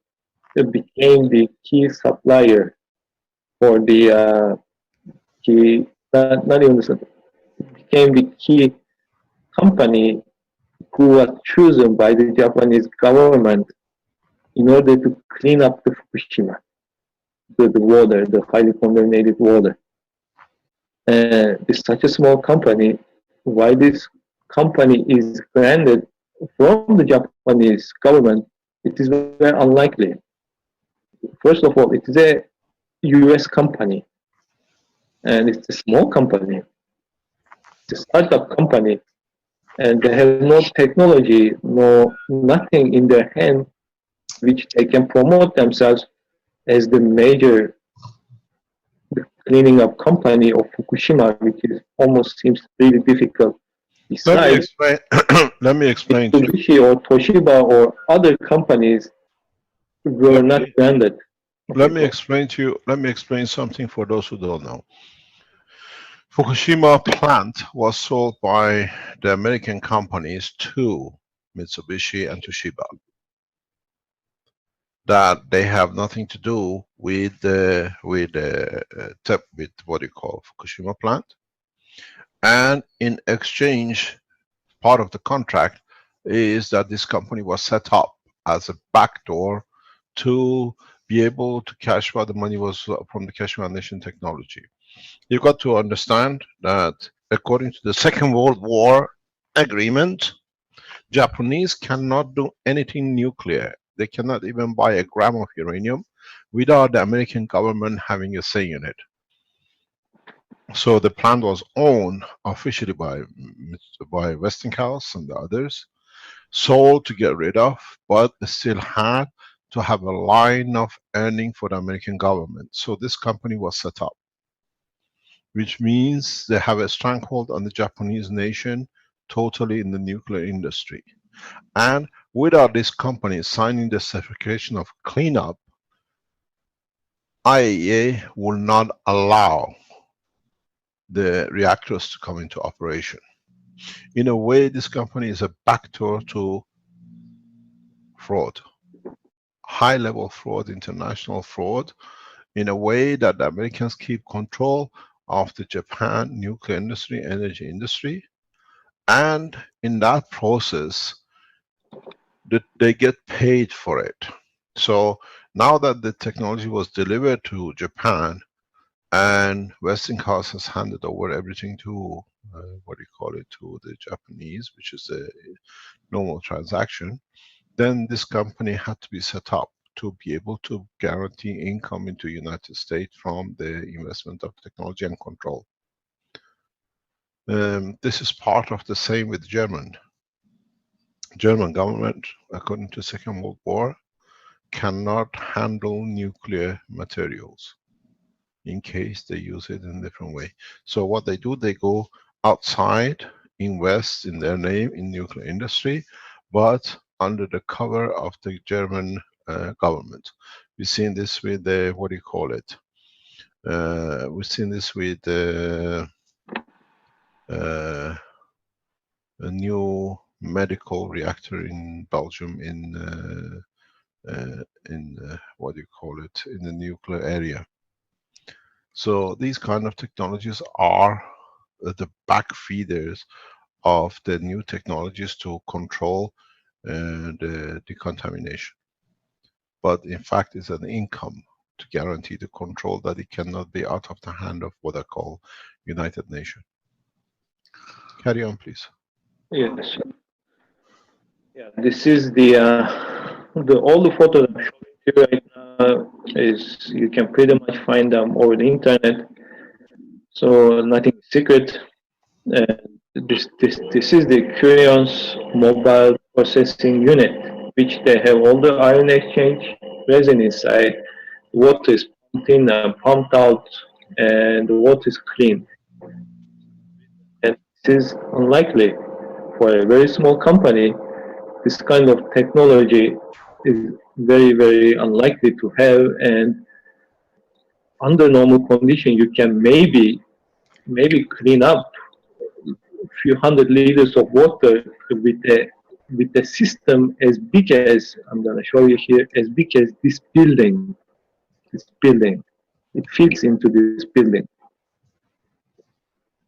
became the key supplier for the key. Not even the, became the key company who was chosen by the Japanese government in order to clean up the Fukushima, the water, the highly contaminated water. It's such a small company. Why this company is granted from the Japanese government, it is very unlikely. First of all, it is a US company, and it's a small company. It's a startup company, and they have no technology, nothing in their hand which they can promote themselves as the major cleaning up company of Fukushima, which is almost seems really difficult. Besides, let me explain. Mitsubishi or Toshiba or other companies were not granted. Let me explain to you. Let me explain something for those who don't know. Fukushima plant was sold by the American companies to Mitsubishi and Toshiba. That they have nothing to do with what do you call Fukushima plant. And in exchange, part of the contract is that this company was set up as a backdoor to be able to cash what the money was from the Keshe Foundation technology. You've got to understand that according to the Second World War agreement, Japanese cannot do anything nuclear. They cannot even buy a gram of uranium without the American government having a say in it. So the plant was owned officially by Westinghouse and the others, sold to get rid of, but they still had to have a line of earning for the American government. So this company was set up, which means they have a stranglehold on the Japanese nation totally in the nuclear industry. And without this company signing the certification of cleanup, IAEA will not allow the reactors to come into operation. In a way, this company is a backdoor to fraud. High-level fraud, international fraud, in a way that the Americans keep control of the Japan nuclear industry, energy industry, and in that process, they get paid for it. So now that the technology was delivered to Japan and Westinghouse has handed over everything to, to the Japanese, which is a normal transaction, then this company had to be set up to be able to guarantee income into the United States from the investment of technology and control. This is part of the same with German government, according to Second World War, cannot handle nuclear materials in case they use it in a different way. So what they do, they go outside, invest in their name in nuclear industry, but under the cover of the German government. We've seen this with the, we've seen this with a new medical reactor in Belgium in the nuclear area. So these kind of technologies are the back feeders of the new technologies to control the decontamination. But in fact, it's an income to guarantee the control that it cannot be out of the hand of what I call United Nations. Carry on, please. Yes. Yeah, this is the all the photos I'm showing you right now is you can pretty much find them over the internet. So nothing secret. This is the Curion's mobile processing unit, which they have all the ion exchange resin inside. Water is pumped in and pumped out, and the water is clean. And this is unlikely for a very small company. This kind of technology is very, very unlikely to have, and under normal condition, you can maybe clean up a few hundred liters of water with a system as big as, I'm going to show you here, as big as this building. It fits into this building.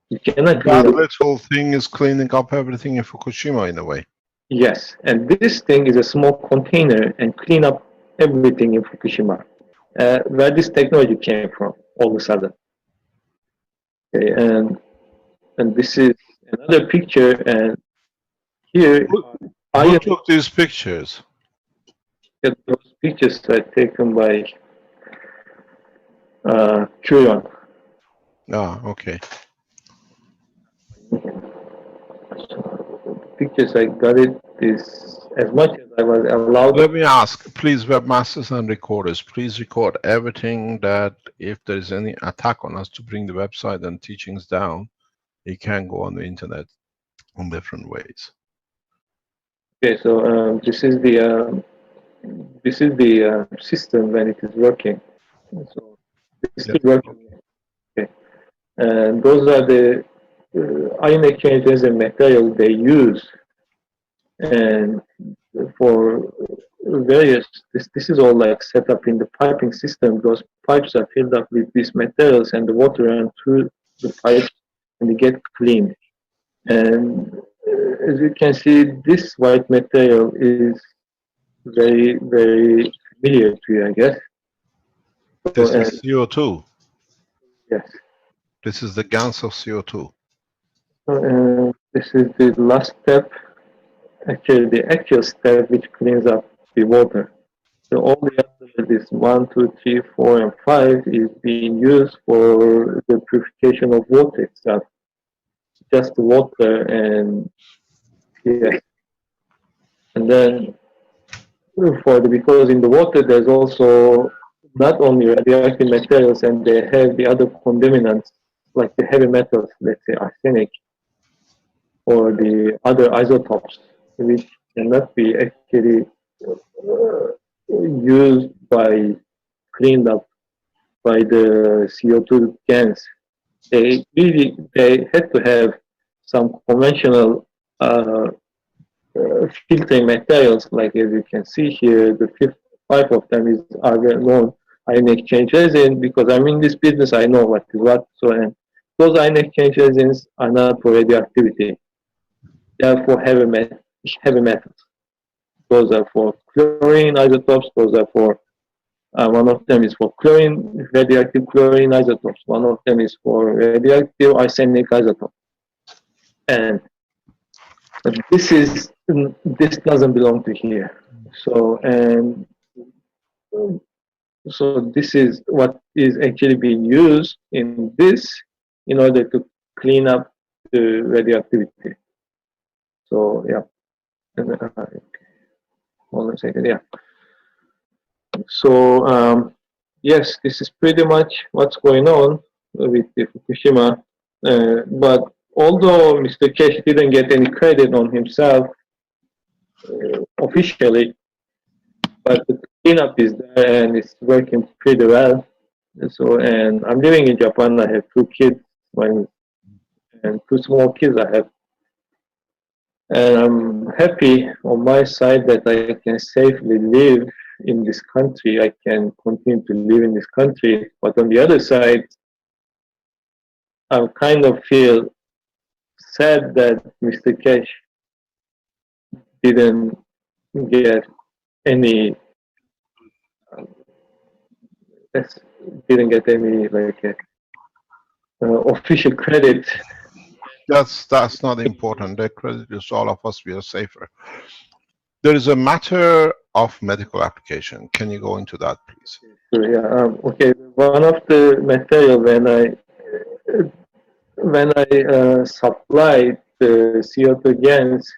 You cannot clean That up. little thing is cleaning up everything in Fukushima in a way. Yes, and this thing is a small container and clean up everything in Fukushima. Where this technology came from all of a sudden. Okay, and this is another picture, and here Who took these pictures? Those pictures are taken by Curion. Ah, okay. Pictures I got it is as much as I was allowed. Let me ask, please, webmasters and recorders, please record everything that if there is any attack on us to bring the website and teachings down, it can go on the internet in different ways. Okay, so this is the system when it is working. So this Yes. is working. Okay. And those are the ion exchanges and material they use. And for various, this is all like set up in the piping system. Those pipes are filled up with these materials, and the water runs through the pipes and they get cleaned. And as you can see, this white material is very, very familiar to you, I guess. This So, is CO2. yes. This is the Gans of CO2. So, this is the last step, actually the actual step which cleans up the water. So all the other, this 1, 2, 3, 4, and 5 is being used for the purification of water itself. Just water and yes. And then because in the water there's also not only radioactive materials, and they have the other contaminants like the heavy metals, let's say arsenic, or the other isotopes, which cannot be actually used by cleaned up by the CO2 gas. They had to have some conventional filtering materials, like as you can see here, the 5 of them are well known ion exchange resins, because I'm in this business, I know what is what. So, and those ion exchange resins are not for radioactivity; they are for heavy metals. Those are for chlorine isotopes. Those are for one of them is for chlorine, radioactive chlorine isotopes. One of them is for radioactive arsenic isotope. And this doesn't belong to here. So this is what is actually being used in this in order to clean up the radioactivity. So yeah, hold on a second. Yeah. So yes, this is pretty much what's going on with the Fukushima. But although Mr. Keshe didn't get any credit on himself officially, but the cleanup is there and it's working pretty well. So, and I'm living in Japan. I have 2 kids, and 2 small kids I have. And I'm happy on my side that I can safely live in this country. I can continue to live in this country. But on the other side, I kind of feel sad that Mr. Keshe didn't get any like official credit. That's not important. The credit is all of us. We are safer. There is a matter of medical application. Can you go into that, please? So, yeah. Okay. One of the material when I supplied the CO2 gas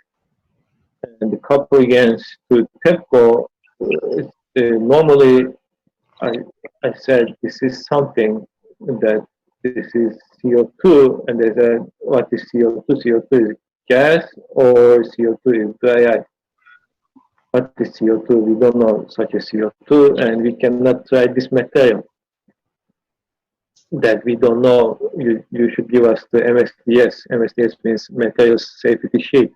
and the copper gas to TEPCO, normally I said this is something that this is CO2, and they said, what is CO2? CO2 is gas, or CO2 is dry ice. What is CO2? We don't know such a CO2, and we cannot try this material that we don't know. You should give us the MSDS. MSDS means materials safety sheet,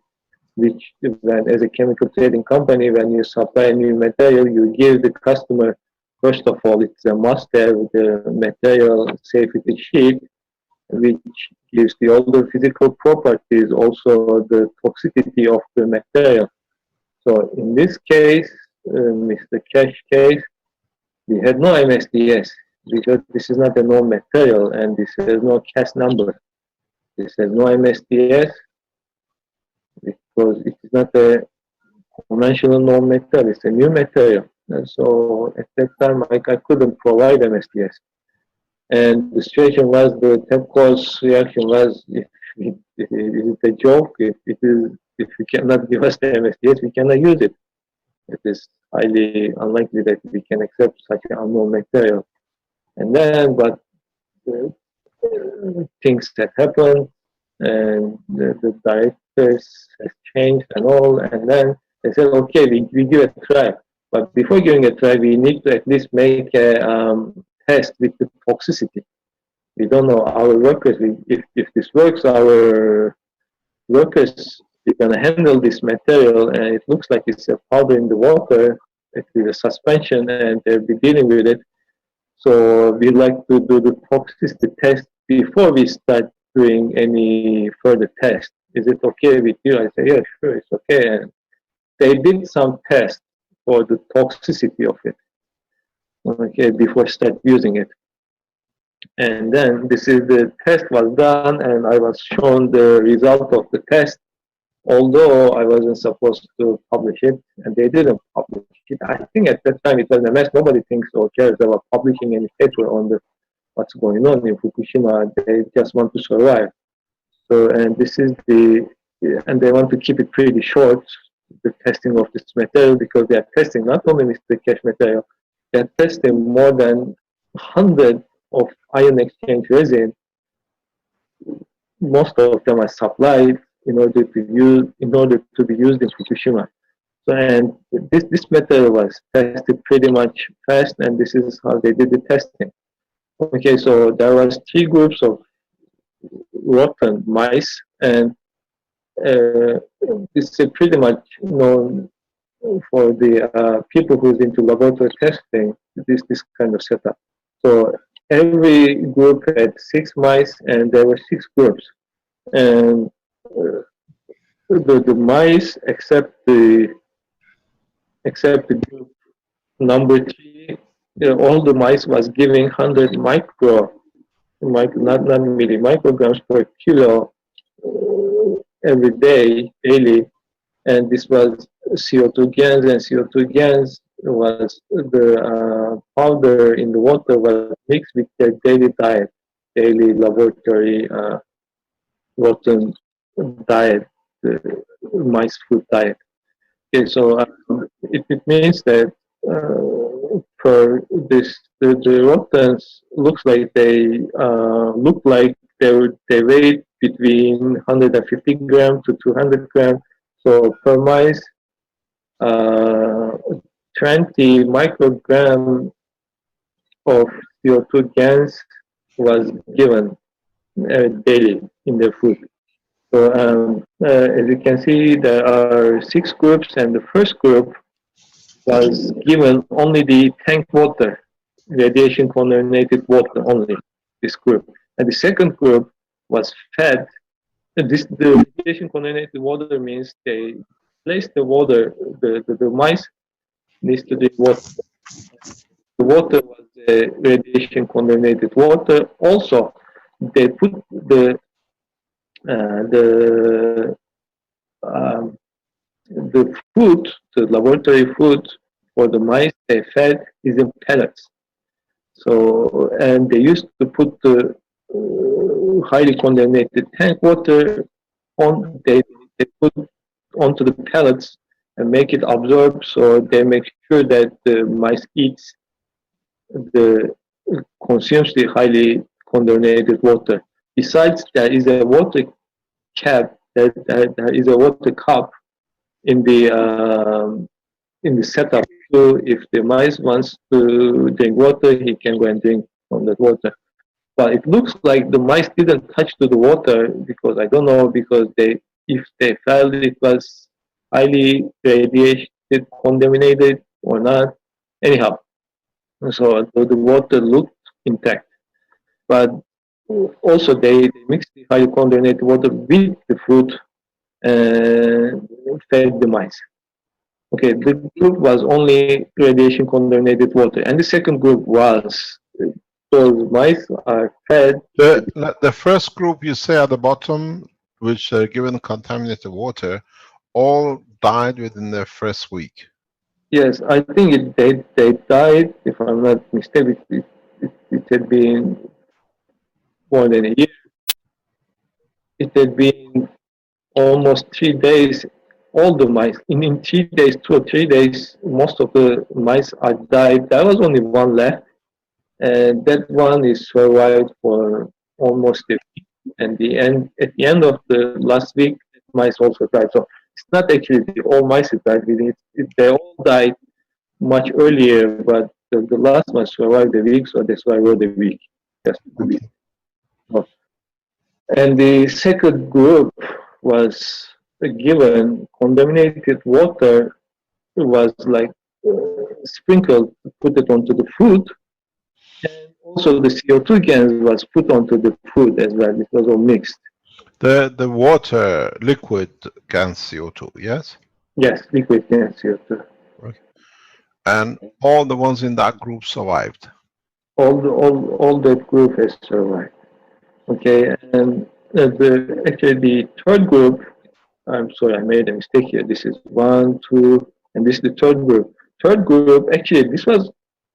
which when, as a chemical trading company, when you supply a new material, you give the customer, first of all, it's a must-have, the material safety sheet, which gives the other physical properties, also the toxicity of the material. So in this case, Mr. Keshe case, we had no MSDS, because this is not a known material and this has no CAS number. This has no MSDS because it is not a conventional known material, it's a new material. And so at that time I couldn't provide MSDS. And the situation was, the TEPCO's reaction was, if it's a joke, if you cannot give us the MSDS, we cannot use it. It is highly unlikely that we can accept such an unknown material. And then, but things that happened, and the directors has changed and all, and then they said, okay, we give it a try. But before giving a try, we need to at least make a test with the toxicity. We don't know our workers. If this works, our workers are going to handle this material, and it looks like it's a powder in the water. It is a suspension, and they'll be dealing with it. So we like to do the toxicity test before we start doing any further test. Is it okay with you? I say, yeah, sure, it's okay. And they did some tests for the toxicity of it, okay, before start using it. And then the test was done, and I was shown the result of the test, although I wasn't supposed to publish it, and they didn't publish it. I think at that time it was a mess. Nobody thinks or cares about publishing any paper on what's going on in Fukushima. They just want to survive. So, and and they want to keep it pretty short, the testing of this material, because they are testing not only Mr. Keshe material, they are testing more than 100 of ion exchange resin. Most of them are supplied in order to be used in Fukushima. So, and this material was tested pretty much fast, and this is how they did the testing. Okay, so there was 3 groups of rotten mice, and this is pretty much known for the people who's into laboratory testing, this kind of setup. So every group had 6 mice, and there were 6 groups. And the mice, except the group number 3, all the mice was giving 100 not micrograms per kilo every day, daily. And this was CO2 Gans, and CO2 Gans was the powder in the water was mixed with their daily diet, daily laboratory rotten diet, the mice food diet. Okay, so it means that for this, the rottens looks like they they weigh between 150 grams to 200 grams. So per mice, 20 microgram of CO2 Gans was given daily in their food. So as you can see, there are 6 groups, and the first group was given only the tank water, radiation contaminated water only, this group. And the second group was fed. The radiation contaminated water means they place the water, the mice needs to drink water. The water was the radiation contaminated water. Also, they put the food, the laboratory food for the mice they fed is in pellets. So, and they used to put the highly contaminated tank water on, they put onto the pellets and make it absorb, so they make sure that the mice consumes the highly contaminated water. Besides, there is a water cap, there is a water cup in the setup. So if the mice wants to drink water, he can go and drink from that water. But it looks like the mice didn't touch to the water, because I don't know, because if they felt it was highly radiation contaminated or not. Anyhow, so the water looked intact. But also they mixed the highly contaminated water with the food and fed the mice. Okay, the group was only radiation contaminated water, and the second group was those mice are fed. The first group you say at the bottom, which are given contaminated water, all died within the first week. Yes, I think they died, if I'm not mistaken. It had been more than a year. It had been almost 3 days. All the mice, in 3 days, 2 or 3 days, most of the mice are died. There was only one left, and that one is survived for almost a week. And at the end of the last week, mice also died. So it's not actually all mice died. They all died much earlier, but the last one survived a week, so that's why I wrote a week. Just a week. And the second group was given contaminated water, was like sprinkled, put it onto the food, and also the CO2 gas was put onto the food as well. It was all mixed. The water, liquid Gans CO2, yes? Yes, liquid gas CO2. Okay. And all the ones in that group survived. All that group has survived. Okay, and actually the third group, I'm sorry, I made a mistake here. This is 1, 2, and this is the third group. Third group, actually, this was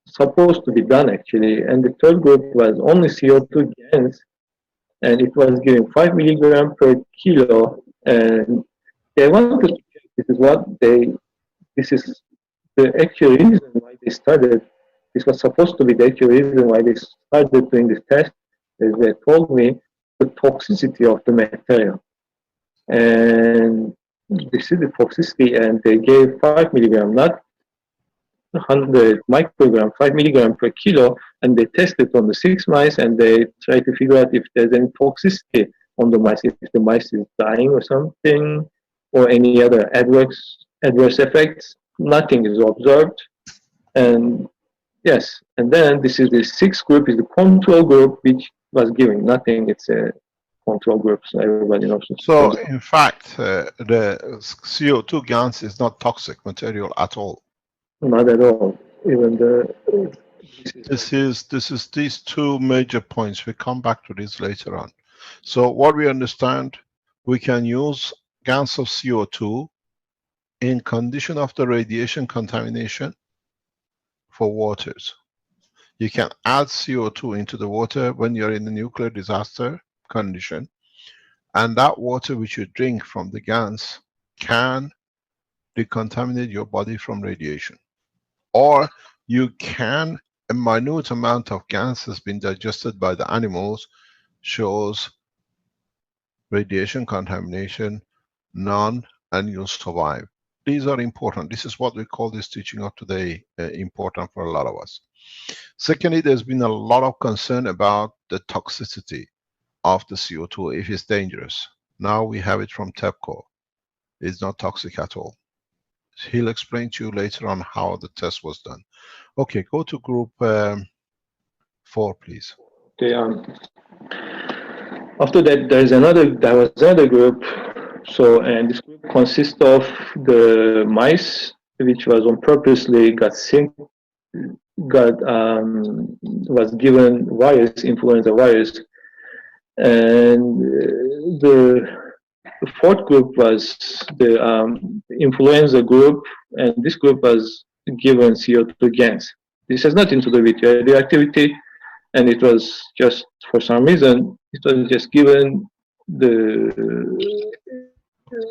supposed to be done actually, and the third group was only CO2 gas, and it was given 5 milligram per kilo, and they wanted to check this is the actual reason why they started. This was supposed to be the actual reason why they started doing this test, is they told me the toxicity of the material. And this is the toxicity, and they gave 5 milligram, not 100 microgram, 5 milligram per kilo, and they tested on the 6 mice, and they tried to figure out if there's any toxicity on the mice, if the mice is dying or something, or any other adverse effects. Nothing is observed. And yes, and then this is the 6th group, is the control group, which was giving nothing. It's a control group, so everybody knows. So in fact, the CO2 gas is not toxic material at all. Not at all. Even this is these two major points. We come back to this later on. So what we understand, we can use gas of CO2 in condition of the radiation contamination for waters. You can add CO2 into the water when you're in a nuclear disaster condition, and that water which you drink from the gas can decontaminate your body from radiation. Or you can, a minute amount of gas has been digested by the animals, shows radiation contamination, none, and you'll survive. These are important. This is what we call this teaching of today important for a lot of us. Secondly, there's been a lot of concern about the toxicity of the CO2, if it's dangerous. Now we have it from TEPCO. It's not toxic at all. He'll explain to you later on how the test was done. Okay, go to group 4, please. Okay. After that, there was another group. So, and this group consists of the mice, which was on purposely was given virus, influenza virus, and the 4th group was the influenza group, and this group was given CO2 gas. This has nothing to do with radioactivity, and it was just, for some reason, it was just given the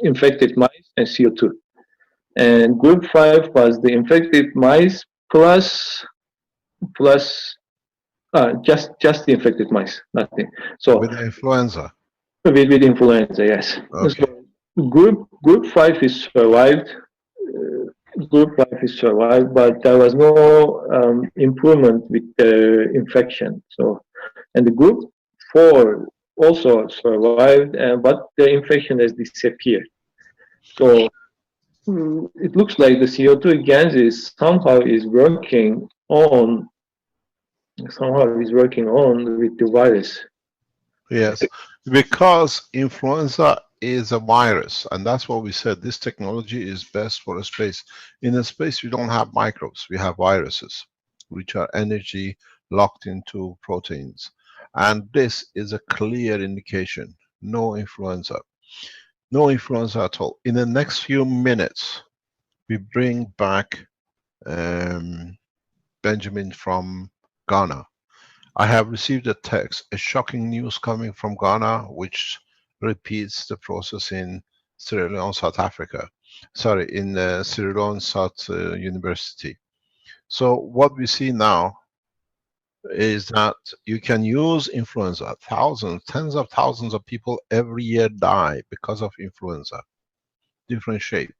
infected mice and CO2. And group 5 was the infected mice plus just the infected mice, nothing. So with influenza. With influenza, yes. Okay. So group 5 is survived. Group 5 is survived, but there was no improvement with the infection. So, and the group 4 also survived, but the infection has disappeared. So it looks like the CO2 gas is somehow working on with the virus. Yes, because influenza is a virus, and that's what we said. This technology is best for a space. In a space, we don't have microbes, we have viruses, which are energy locked into proteins. And this is a clear indication. No influenza. No influenza at all. In the next few minutes, we bring back Benjamin from Ghana. I have received a text, a shocking news coming from Ghana, which repeats the process in Sierra Leone, South Africa. Sorry, in Sierra Leone South University. So what we see now is that you can use influenza. Thousands, tens of thousands of people every year die because of influenza. Different shape.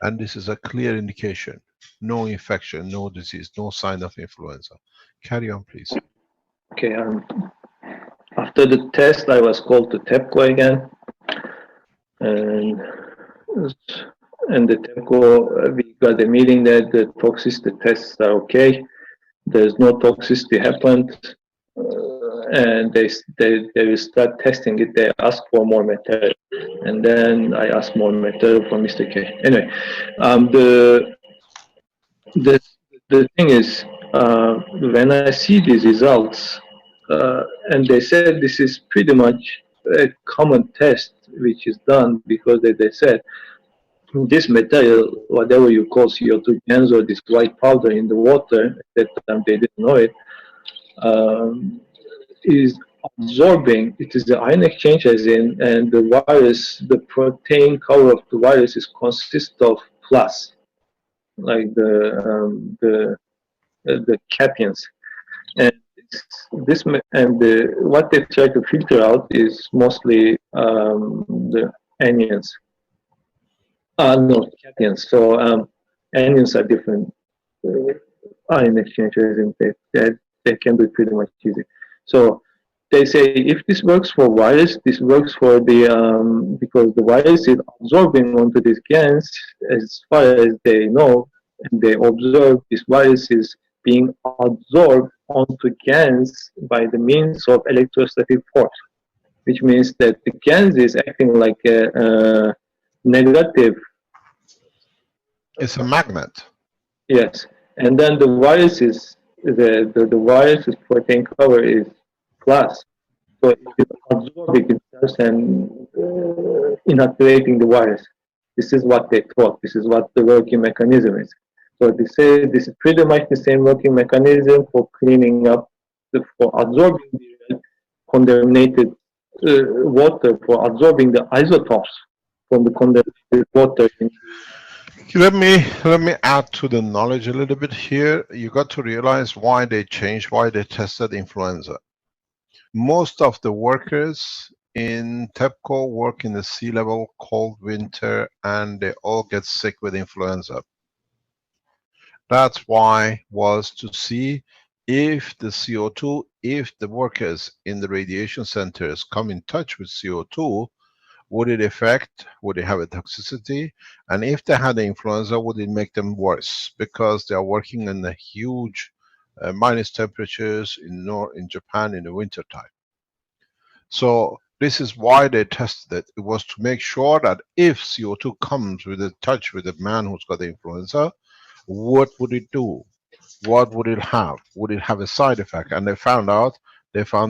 And this is a clear indication. no infection, no disease, no sign of influenza. Carry on, please. Okay. After the test, I was called to TEPCO again, and the TEPCO, we got a meeting that the toxicity tests are okay. There's no toxicity happened, and they will start testing it. They ask for more material, and then I asked more material from Mr. K. Anyway, the thing is, when I see these results, and they said this is pretty much a common test which is done, because they said this material, whatever you call CO2 Gans or this white powder in the water, at that time they didn't know it, is absorbing. It is the ion exchange as in, and the virus, the protein cover of the virus is consists of plus, like the cations, and what they try to filter out is mostly the anions. No, cations. So anions are different ion exchanges, and they can be pretty much easy. So they say if this works for virus, this works for the because the virus is absorbing onto these Gans as far as they know, and they observe this virus is being absorbed onto Gans by the means of electrostatic force, which means that the Gans is acting like a negative. It's a magnet. Yes, and then the virus is the virus's protein cover is plus, so it is absorbing itself and inactivating the virus. This is what they thought. This is what the working mechanism is. So they say this is pretty much the same working mechanism for cleaning up, for absorbing the contaminated water, for absorbing the isotopes from the contaminated water. Let me add to the knowledge a little bit here. You got to realize why they changed, why they tested influenza. Most of the workers in TEPCO work in the sea level, cold winter, and they all get sick with influenza. That's why was to see if the CO2, if the workers in the radiation centers come in touch with CO2, would it affect, would it have a toxicity? And if they had the influenza, would it make them worse? Because they are working in the huge minus temperatures in Japan in the winter time. So this is why they tested it. It was to make sure that if CO2 comes with a touch with a man who's got the influenza, what would it do? What would it have? Would it have a side effect? And they found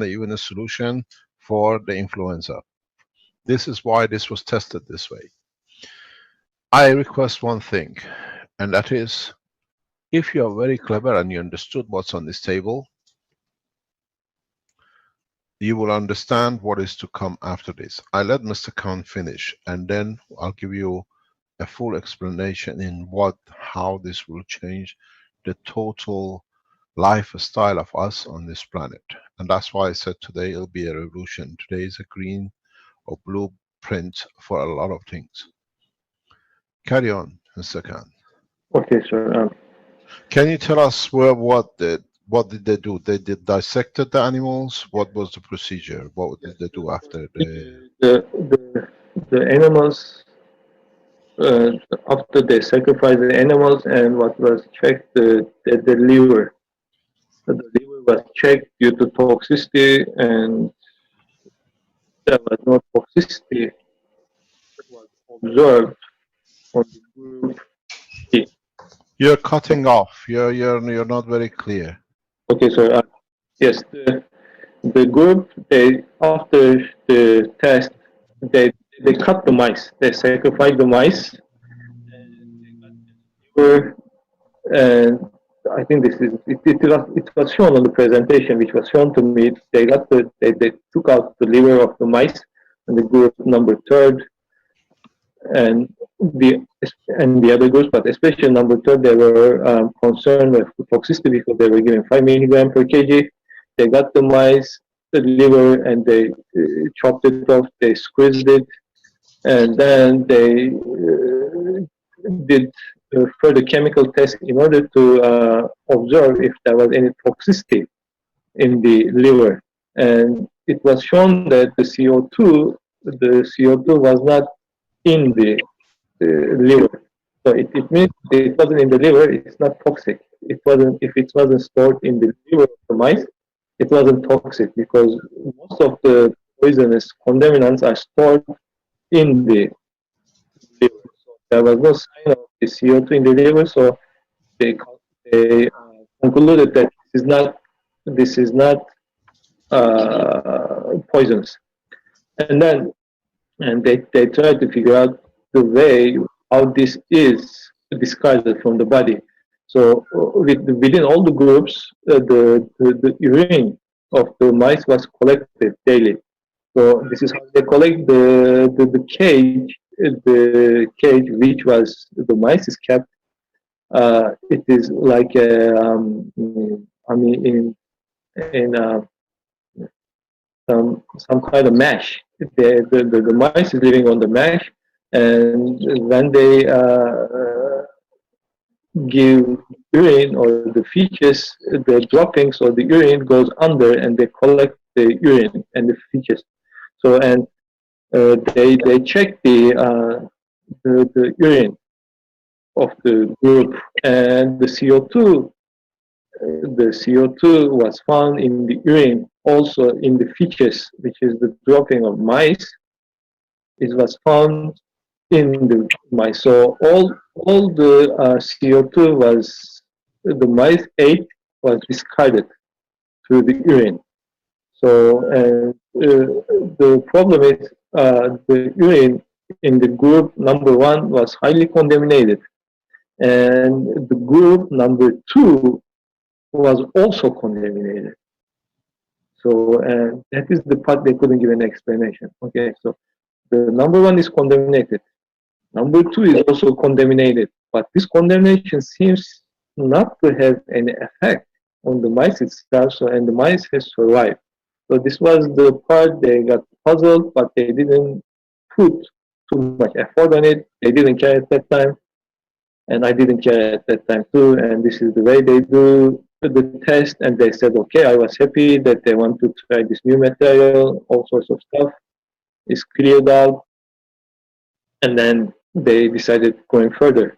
even a solution for the influenza. This is why this was tested this way. I request one thing, and that is, if you are very clever and you understood what's on this table, you will understand what is to come after this. I let Mr. Khan finish, and then I'll give you a full explanation in how this will change the total lifestyle of us on this planet. And that's why I said today it'll be a revolution. Today is a green or blueprint for a lot of things. Carry on, Mr. Khan. Okay, sir. Can you tell us what did they do? They dissected the animals. What was the procedure? What did they do after the animals? After they sacrificed the animals, and what was checked, the liver. The liver was checked due to toxicity, and there was no toxicity that was observed on the group B. You're cutting off. You're not very clear. Okay, so yes, the group, after the test, they cut the mice. They sacrificed the mice, and they got the liver, and I think it was shown on the presentation, which was shown to me. They took out the liver of the mice, and the group number 3rd, and the other groups, but especially number 3rd, they were concerned with toxicity because they were given 5 milligrams per kg. They got the mice, the liver, and they chopped it off. They squeezed it, and then they did further chemical tests in order to observe if there was any toxicity in the liver. And it was shown that the CO2 was not in the liver. So it means it wasn't in the liver, it's not toxic. It wasn't, if it wasn't stored in the liver of the mice, it wasn't toxic, because most of the poisonous contaminants are stored in the liver. So there was no sign of the CO2 in the liver, so they concluded that this is not poisonous. And then they tried to figure out the way how this is discarded from the body. So within all the groups, the urine of the mice was collected daily. So this is how they collect the cage which was the mice is kept. It is like some kind of mesh. The mice is living on the mesh, and when they give urine or the feces, the droppings or the urine goes under, and they collect the urine and the feces. So and they check the urine of the group, and the CO2 was found in the urine, also in the feces, which is the dropping of mice. It was found in the mice. So all the CO2 was the mice ate was discarded through the urine. So the problem is the urine in the group number 1 was highly contaminated, and the group number 2 was also contaminated. So that is the part they couldn't give an explanation. Okay, so the number 1 is contaminated. Number 2 is also contaminated, but this contamination seems not to have any effect on the mice itself. So and the mice has survived. So this was the part they got puzzled, but they didn't put too much effort on it. They didn't care at that time, and I didn't care at that time too. And this is the way they do the test. And they said, okay, I was happy that they want to try this new material. All sorts of stuff is cleared out, and then they decided going further.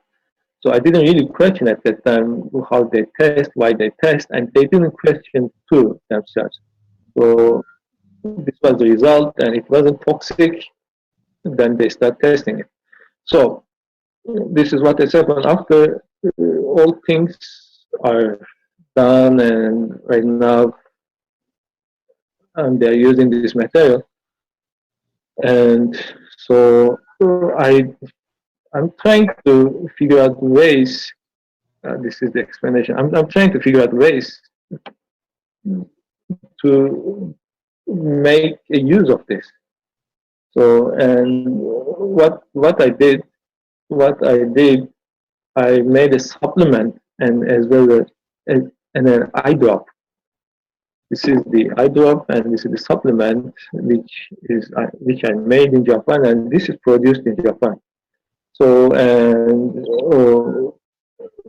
So I didn't really question at that time how they test, why they test, and they didn't question too themselves. So this was the result, and it wasn't toxic. Then they start testing it. So this is what has happened after all things are done, and right now they're using this material. And so I'm trying to figure out ways. This is the explanation. I'm trying to figure out ways to make a use of this. So and what I did, I made a supplement and as well as an eye drop. This is the eye drop, and this is the supplement which I made in Japan, and this is produced in Japan. So and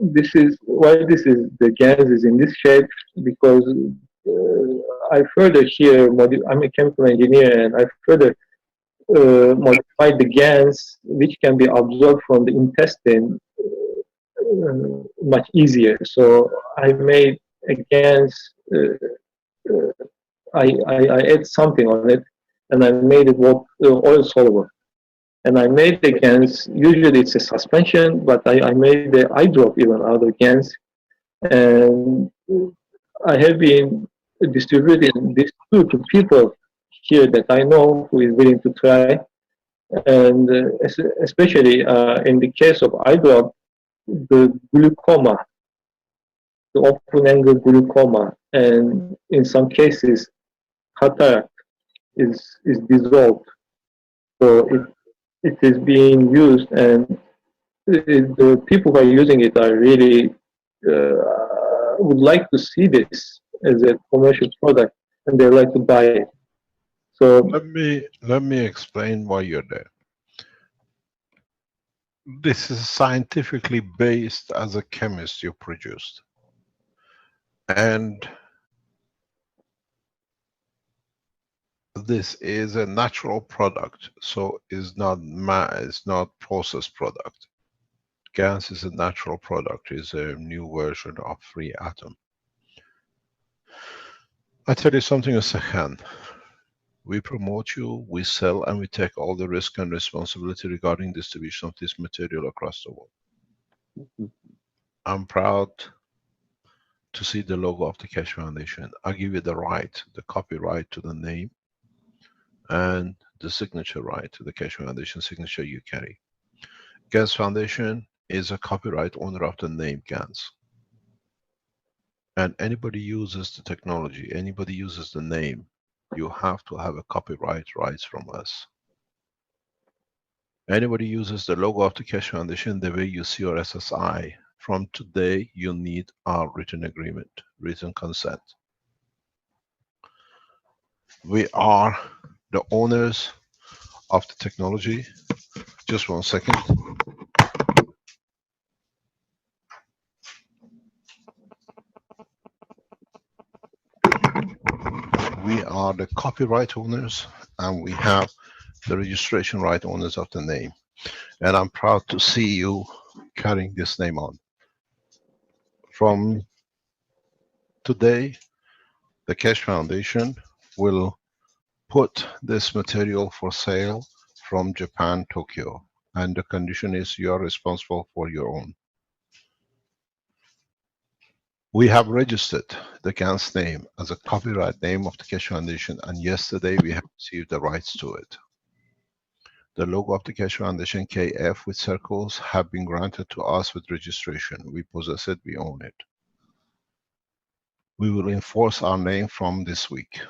this is why the Gans is in this shape, because I further here I'm a chemical engineer, and I further modified the Gans which can be absorbed from the intestine much easier. So I made a Gans. I add something on it, and I made it oil soluble. And I made the Gans, usually it's a suspension, but I made the eye drop even out of Gans. And I have been distributing this to people here that I know who is willing to try. And especially in the case of eye drop, the glaucoma, the open angle glaucoma, and in some cases, cataract is dissolved. So it is being used, and the people who are using it are really would like to see this as a commercial product, and they like to buy it. So let me explain why you're there. This is scientifically based as a chemist you produced. And this is a natural product, so it's not processed product. Gas is a natural product, is a new version of free atom. I tell you something second. We promote you, we sell, and we take all the risk and responsibility regarding distribution of this material across the world. I'm proud to see the logo of the Keshe Foundation. I give you the right, the copyright to the name, and the signature right to the Keshe Foundation signature you carry. Gans Foundation is a copyright owner of the name Gans. And anybody uses the technology, anybody uses the name, you have to have a copyright rights from us. Anybody uses the logo of the Keshe Foundation, the way you see your SSI, from today you need our written agreement, written consent. We are the owners of the technology. Just 1 second. We are the copyright owners, and we have the registration right owners of the name. And I'm proud to see you carrying this name on. From today, the Keshe Foundation will put this material for sale from Japan, Tokyo. And the condition is you are responsible for your own. We have registered the Gans name as a copyright name of the Keshe Foundation, and yesterday we have received the rights to it. The logo of the Keshe Foundation, KF with circles, have been granted to us with registration. We possess it, we own it. We will enforce our name from this week.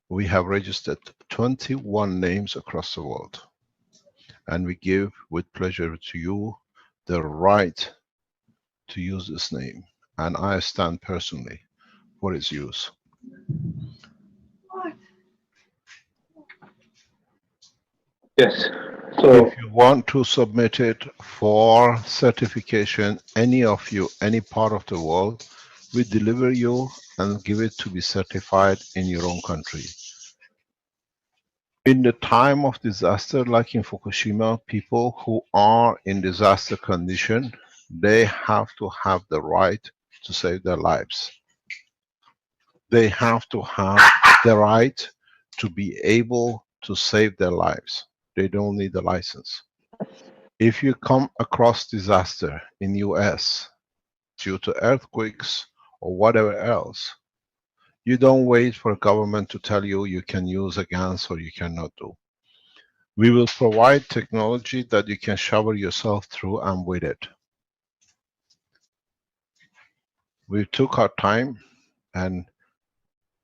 We have registered 21 names across the world, and we give with pleasure to you the right to use this name, and I stand personally for its use. Yes. So if you want to submit it for certification, any of you, any part of the world, we deliver you and give it to be certified in your own country. In the time of disaster, like in Fukushima, people who are in disaster condition, they have to have the right to save their lives. They have to have the right to be able to save their lives. They don't need a license. If you come across disaster in US due to earthquakes or whatever else, you don't wait for a government to tell you you can use a Gans or you cannot do. We will provide technology that you can shower yourself through and with it. We took our time, and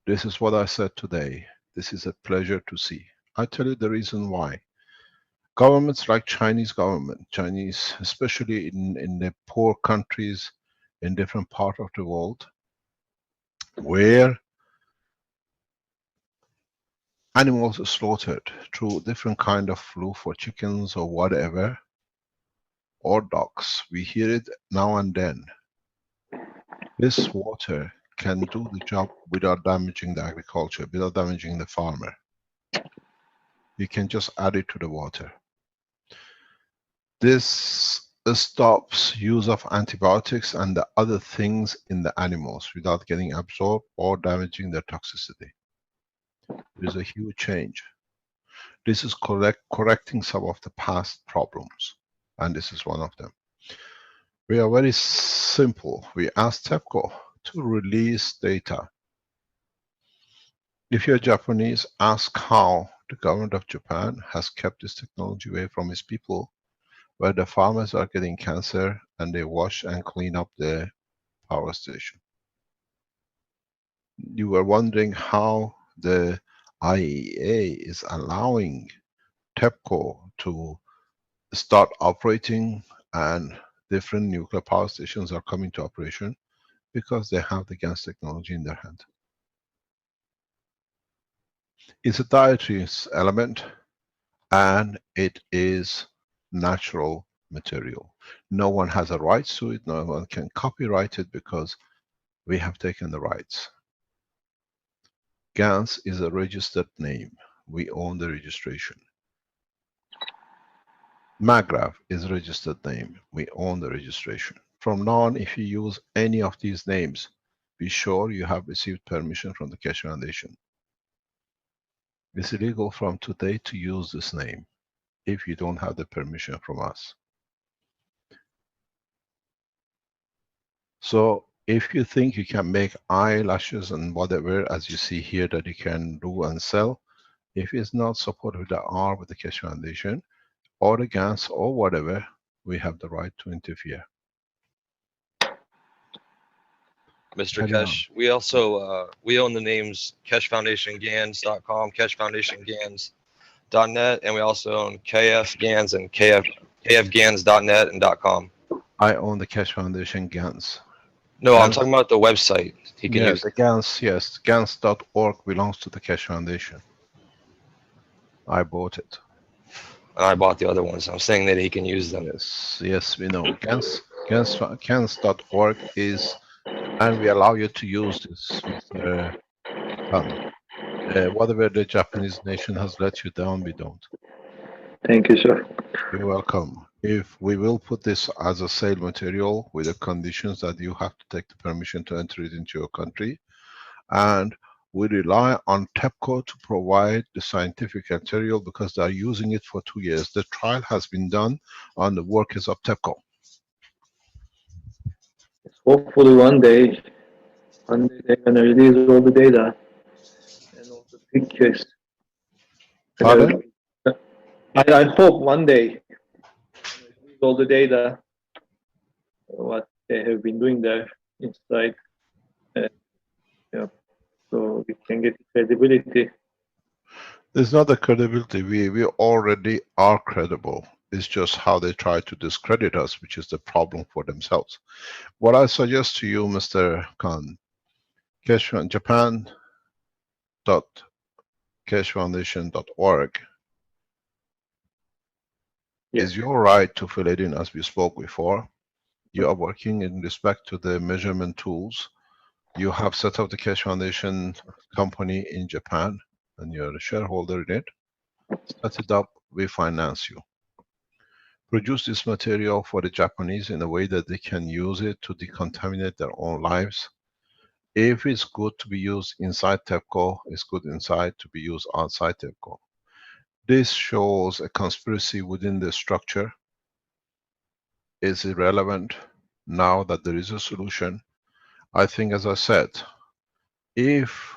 this is what I said today. This is a pleasure to see. I tell you the reason why. Governments like Chinese government, especially in the poor countries in different parts of the world, where animals are slaughtered through different kind of flu for chickens or whatever, or dogs. We hear it now and then. This water can do the job without damaging the agriculture, without damaging the farmer. You can just add it to the water. This stops use of antibiotics and the other things in the animals without getting absorbed or damaging their toxicity. There's a huge change. This is correcting some of the past problems, and this is one of them. We are very simple. We ask TEPCO to release data. If you're Japanese, ask how the government of Japan has kept this technology away from its people, where the farmers are getting cancer and they wash and clean up the power station. You were wondering how the IAEA is allowing TEPCO to start operating, and different nuclear power stations are coming to operation because they have the Gans technology in their hand. It's a dietary element, and it is natural material. No one has a right to it, no one can copyright it because we have taken the rights. Gans is a registered name. We own the registration. Magrav is a registered name. We own the registration. From now on, if you use any of these names, be sure you have received permission from the Keshe Foundation. It's illegal from today to use this name if you don't have the permission from us. So if you think you can make eyelashes and whatever, as you see here, that you can do and sell, if it's not supported with the R with the Keshe Foundation, or the Gans or whatever, we have the right to interfere. Mr. Keshe, we also we own the names KesheFoundationGans.com, KesheFoundationGans.net, and we also own KFGans and KFGans.net and .com. I own the Keshe Foundation Gans. No, Gans. I'm talking about the website. He can use the Gans, yes. Gans.org belongs to the Keshe Foundation. I bought it. And I bought the other ones. I'm saying that he can use them. Yes, we know. Gans.org is, and we allow you to use this, Mr. Khan. Whatever the Japanese nation has let you down, we don't. Thank you, sir. You're welcome. If we will put this as a sale material with the conditions that you have to take the permission to enter it into your country, and we rely on TEPCO to provide the scientific material because they are using it for 2 years. The trial has been done on the workers of TEPCO. Hopefully one day they're going to release all the data and all the pictures. Pardon? I hope one day release all the data, what they have been doing there inside, yeah, so we can get credibility. There's not the credibility. We already are credible. It's just how they try to discredit us, which is the problem for themselves. What I suggest to you, Mr. Khan, Japan.keshefoundation.org is your right to fill it in, as we spoke before. You are working in respect to the measurement tools. You have set up the Keshe Foundation company in Japan, and you're a shareholder in it. Set it up, we finance you. Produce this material for the Japanese in a way that they can use it to decontaminate their own lives. If it's good to be used inside TEPCO, it's good inside to be used outside TEPCO. This shows a conspiracy within the structure. It's irrelevant now that there is a solution. I think, as I said, if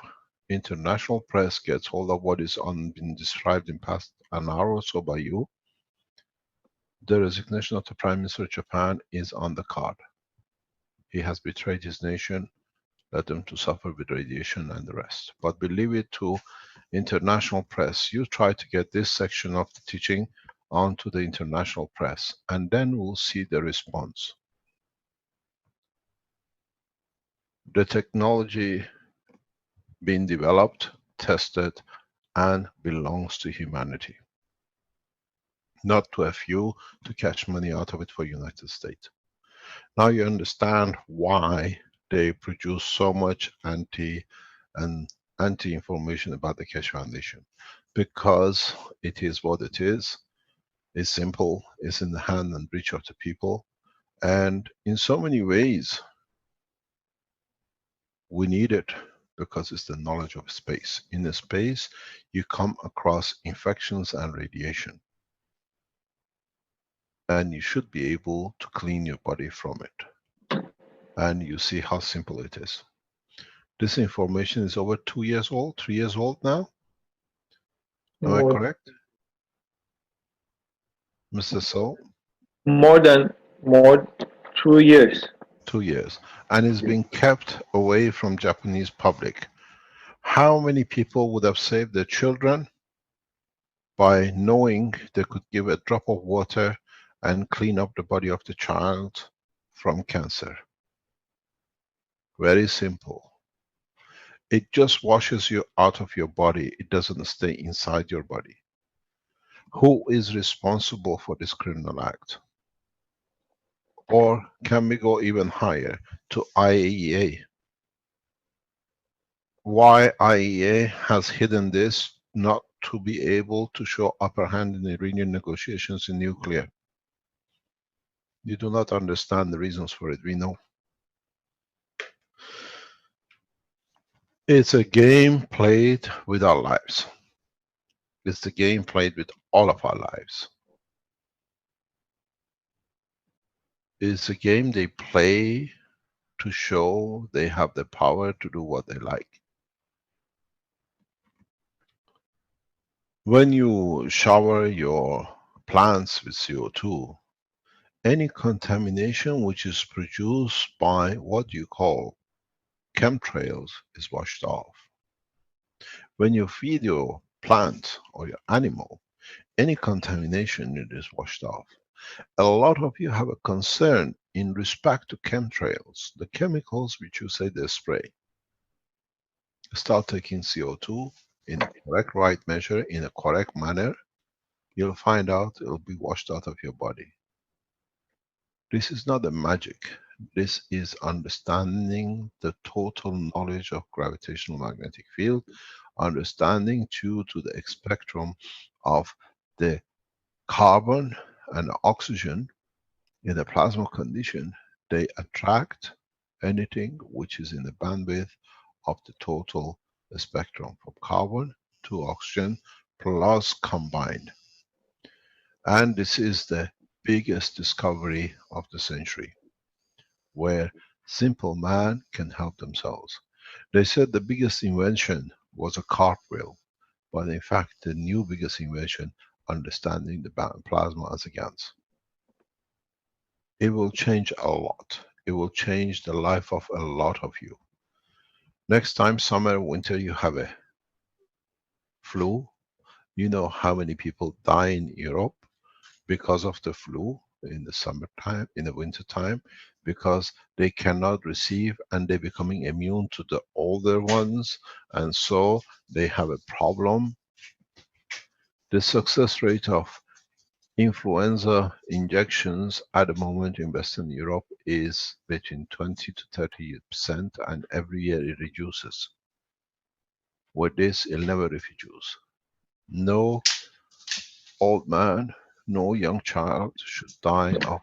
international press gets hold of what is been described in past an hour or so by you, the resignation of the Prime Minister of Japan is on the card. He has betrayed his nation, let them to suffer with radiation and the rest. But we leave it to international press. You try to get this section of the teaching onto the international press, and then we'll see the response. The technology being developed, tested, and belongs to humanity. Not to a few to catch money out of it for United States. Now you understand why they produce so much anti-information about the Keshe Foundation. Because it is what it is. It's simple, it's in the hand and reach of the people. And in so many ways, we need it because it's the knowledge of space. In the space, you come across infections and radiation. And you should be able to clean your body from it. And you see how simple it is. This information is over 2 years old, 3 years old now. Am I correct? Mr. So? More 2 years. 2 years. And it's been kept away from Japanese public. How many people would have saved their children by knowing they could give a drop of water and clean up the body of the child from cancer? Very simple. It just washes you out of your body. It doesn't stay inside your body. Who is responsible for this criminal act? Or can we go even higher to IAEA? Why IAEA has hidden this, not to be able to show upper hand in the Iranian negotiations in nuclear? You do not understand the reasons for it, we know. It's a game played with our lives. It's the game played with all of our lives. It's a game they play to show they have the power to do what they like. When you shower your plants with CO2, any contamination which is produced by what you call chemtrails is washed off. When you feed your plant or your animal, any contamination, it is washed off. A lot of you have a concern in respect to chemtrails, the chemicals which you say they spray. Start taking CO2 in a correct right measure, in a correct manner, you'll find out it'll be washed out of your body. This is not a magic. This is understanding the total knowledge of gravitational magnetic field, understanding due to the spectrum of the carbon and oxygen in the plasma condition, they attract anything which is in the bandwidth of the total spectrum from carbon to oxygen plus combined. And this is the biggest discovery of the century, where simple man can help themselves. They said the biggest invention was a cartwheel, but in fact the new biggest invention, understanding the plasma as a Gans. It will change a lot. It will change the life of a lot of you. Next time, summer, winter, you have a flu. You know how many people die in Europe because of the flu in the summertime, in the winter time, because they cannot receive and they're becoming immune to the older ones, and so they have a problem. The success rate of influenza injections at the moment in Western Europe is between 20 to 30%, and every year it reduces. With this, it'll never reduce. No old man, no young child should die of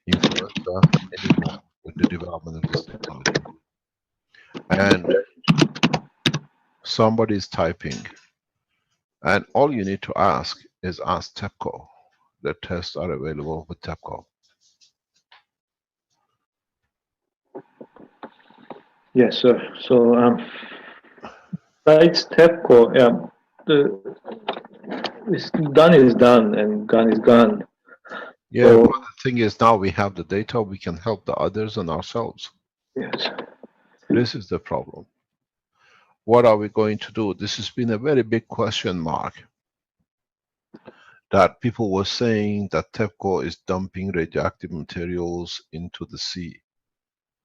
influenza anymore with the development of this technology. And somebody is typing, and all you need to ask is ask TEPCO. The tests are available with TEPCO. Yes, sir. So, besides TEPCO, it's done is done and gone is gone. Yeah, So, but the thing is now we have the data, we can help the others and ourselves. yes. This is the problem. What are we going to do? This has been a very big question mark. That people were saying that TEPCO is dumping radioactive materials into the sea.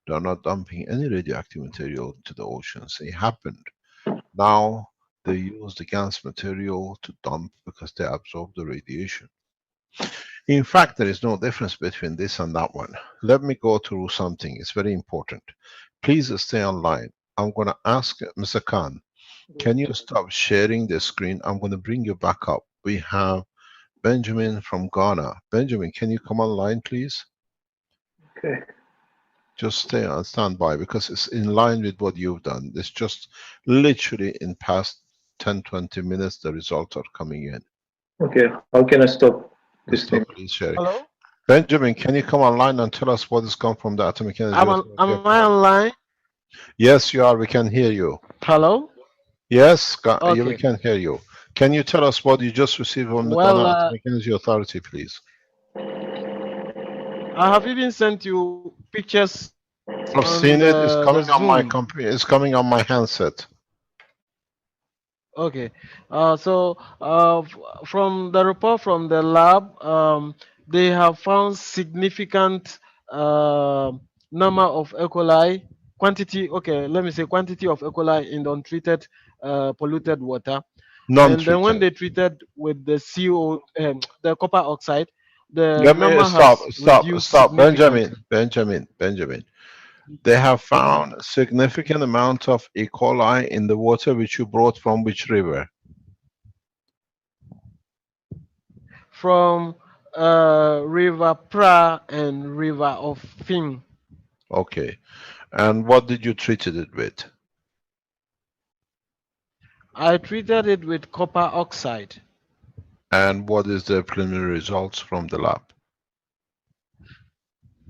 They are not dumping any radioactive material into the oceans. It happened. Now they use the Gans material to dump because they absorb the radiation. In fact, there is no difference between this and that one. Let me go through something. It's very important. Please stay online. I'm going to ask Mr. Khan, can you stop sharing the screen? I'm going to bring you back up. We have Benjamin from Ghana. Benjamin, can you come online, please? Okay. Just stay on standby because it's in line with what you've done. It's just literally in past 10-20 minutes, the results are coming in. Okay. How can I stop this thing? Stop, please, sharing. Hello? Benjamin, can you come online and tell us what has come from the atomic energy? Am I online? Yes, you are. We can hear you. Hello? Yes, we Okay. can hear you. Can you tell us what you just received from the Well, Ghana Atomic Energy Authority, please? I have even sent you pictures. I've seen it. It's coming on my computer. It's coming on my handset. Okay. From the report from the lab, they have found significant number of E. coli quantity. Okay, let me say quantity of E. coli in the untreated polluted water. And then when Non-treated. they treated with the the copper oxide, the Let me number stop, has stop, reduced stop. significantly. Benjamin. They have found significant amount of E. coli in the water which you brought from which river? From River Pra and River of Fing. Okay. And what did you treat it with? I treated it with copper oxide. And what is the preliminary results from the lab?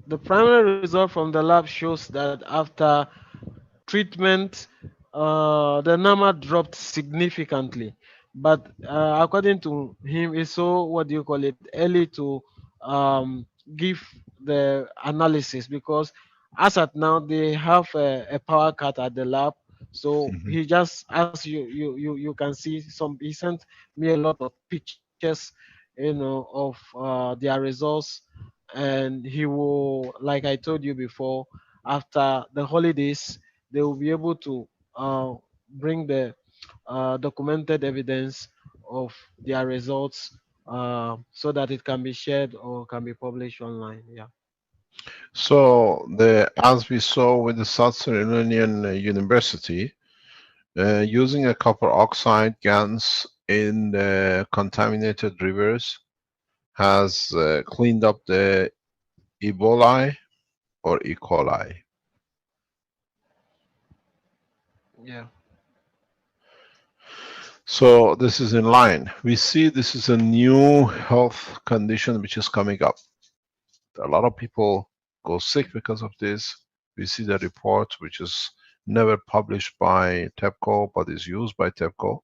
The primary result from the lab shows that after treatment, the number dropped significantly. But according to him, it's so, what do you call it, early to give the analysis, because as at now they have a power cut at the lab. So Mhm. he just, as you can see, he sent me a lot of pictures, of their results, and he will, like I told you before, after the holidays, they will be able to bring the documented evidence of their results, so that it can be shared or can be published online. Yeah. So as we saw with the South Carolinian University, using a copper oxide GANs in the contaminated rivers has cleaned up the Ebola or E. coli. Yeah. So this is in line. We see this is a new health condition which is coming up. A lot of people go sick because of this. We see the report which is never published by TEPCO but is used by TEPCO.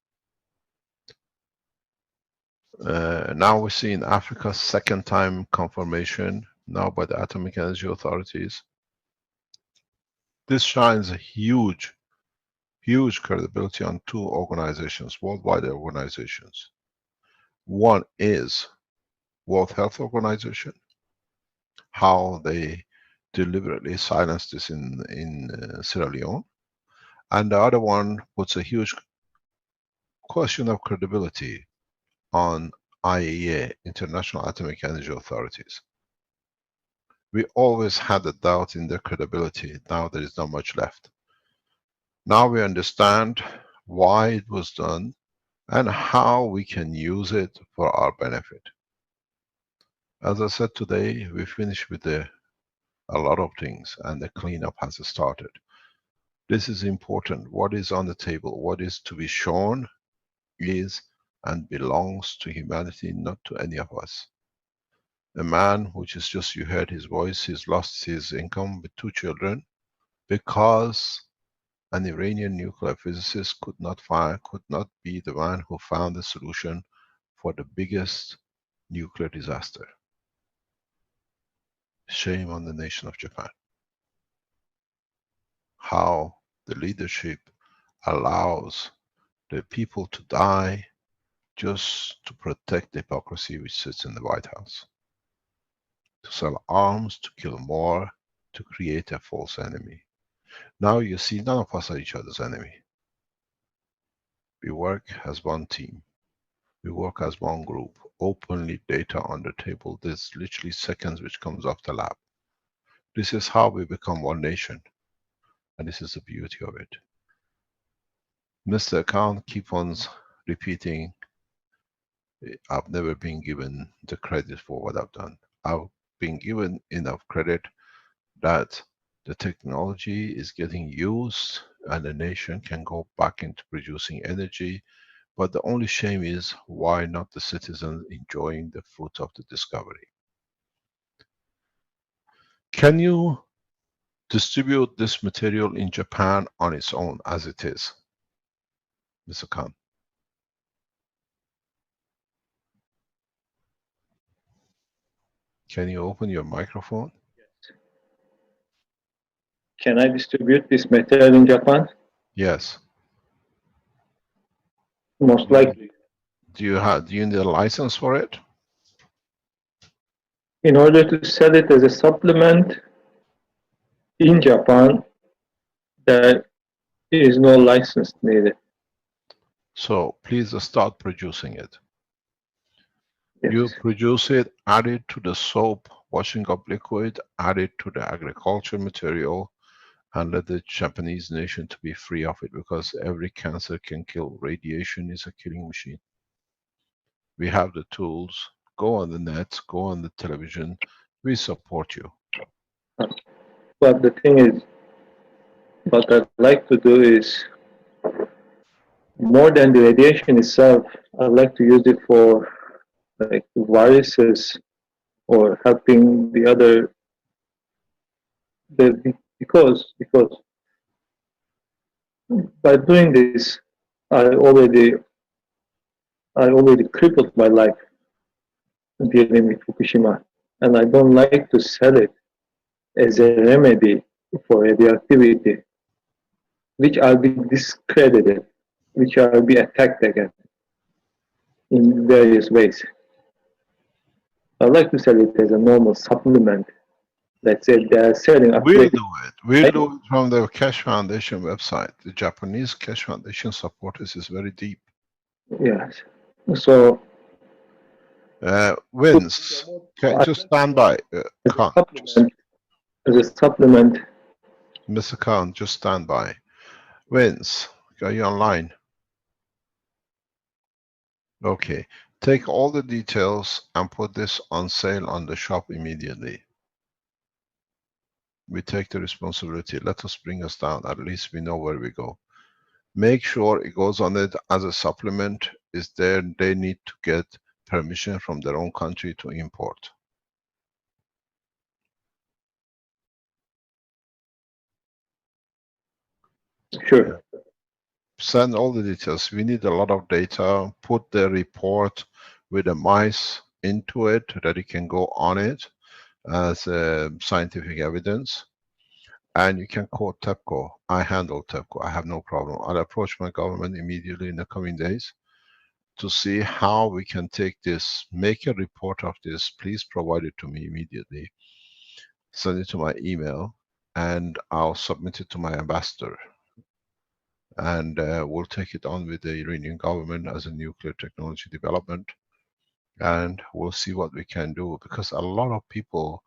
Now we see in Africa second time confirmation now by the Atomic Energy Authorities. This shines a huge credibility on two organizations, worldwide organizations. One is World Health Organization, how they deliberately silenced this in Sierra Leone, and the other one puts a huge question of credibility on IAEA, International Atomic Energy Authorities. We always had a doubt in their credibility. Now there is not much left. Now we understand why it was done and how we can use it for our benefit. As I said today, we finished with a lot of things and the cleanup has started. This is important. What is on the table, what is to be shown is and belongs to humanity, not to any of us. A man which is just, you heard his voice, he's lost his income with 2 children because an Iranian nuclear physicist could not be the man who found the solution for the biggest nuclear disaster. Shame on the nation of Japan. How the leadership allows the people to die just to protect the hypocrisy which sits in the White House. To sell arms, to kill more, to create a false enemy. Now you see, none of us are each other's enemy. We work as one team. We work as one group. Openly, data on the table. There's literally seconds which comes off the lab. This is how we become one nation. And this is the beauty of it. Mr. Khan keeps on repeating, I've never been given the credit for what I've done. I've been given enough credit that the technology is getting used and the nation can go back into producing energy. But the only shame is, why not the citizens enjoying the fruit of the discovery? Can you distribute this material in Japan on its own as it is, Mr. Khan? Can you open your microphone? Can I distribute this material in Japan? Yes. Most likely. Do you need a license for it? In order to sell it as a supplement in Japan, there is no license needed. So please start producing it. Yes. You produce it, add it to the soap, washing up liquid, add it to the agriculture material, and let the Japanese nation to be free of it, because every cancer can kill. Radiation is a killing machine. We have the tools. Go on the net, go on the television. We support you. But the thing is, what I'd like to do is, more than the radiation itself, I'd like to use it for like viruses or helping the other. Because by doing this, I already crippled my life dealing with Fukushima, and I don't like to sell it as a remedy for radioactivity, which I'll be discredited, which I'll be attacked again in various ways. I'd like to sell it as a normal supplement. Let's say they're selling. We'll do it. We'll do it from the Keshe Foundation website. The Japanese Keshe Foundation support is very deep. Yes. So Vince, can just stand by. Khan, as a supplement. Mr. Khan, just stand by. Vince, are you online? Okay. Take all the details and put this on sale on the shop immediately. We take the responsibility. Let us bring us down. At least we know where we go. Make sure it goes on it as a supplement. Is there? They need to get permission from their own country to import. Sure. Send all the details. We need a lot of data. Put the report with the mice into it that it can go on it as scientific evidence. And you can call TEPCO. I handle TEPCO. I have no problem. I'll approach my government immediately in the coming days to see how we can take this, make a report of this. Please provide it to me immediately. Send it to my email, and I'll submit it to my ambassador. And we'll take it on with the Iranian government as a nuclear technology development. And we'll see what we can do, because a lot of people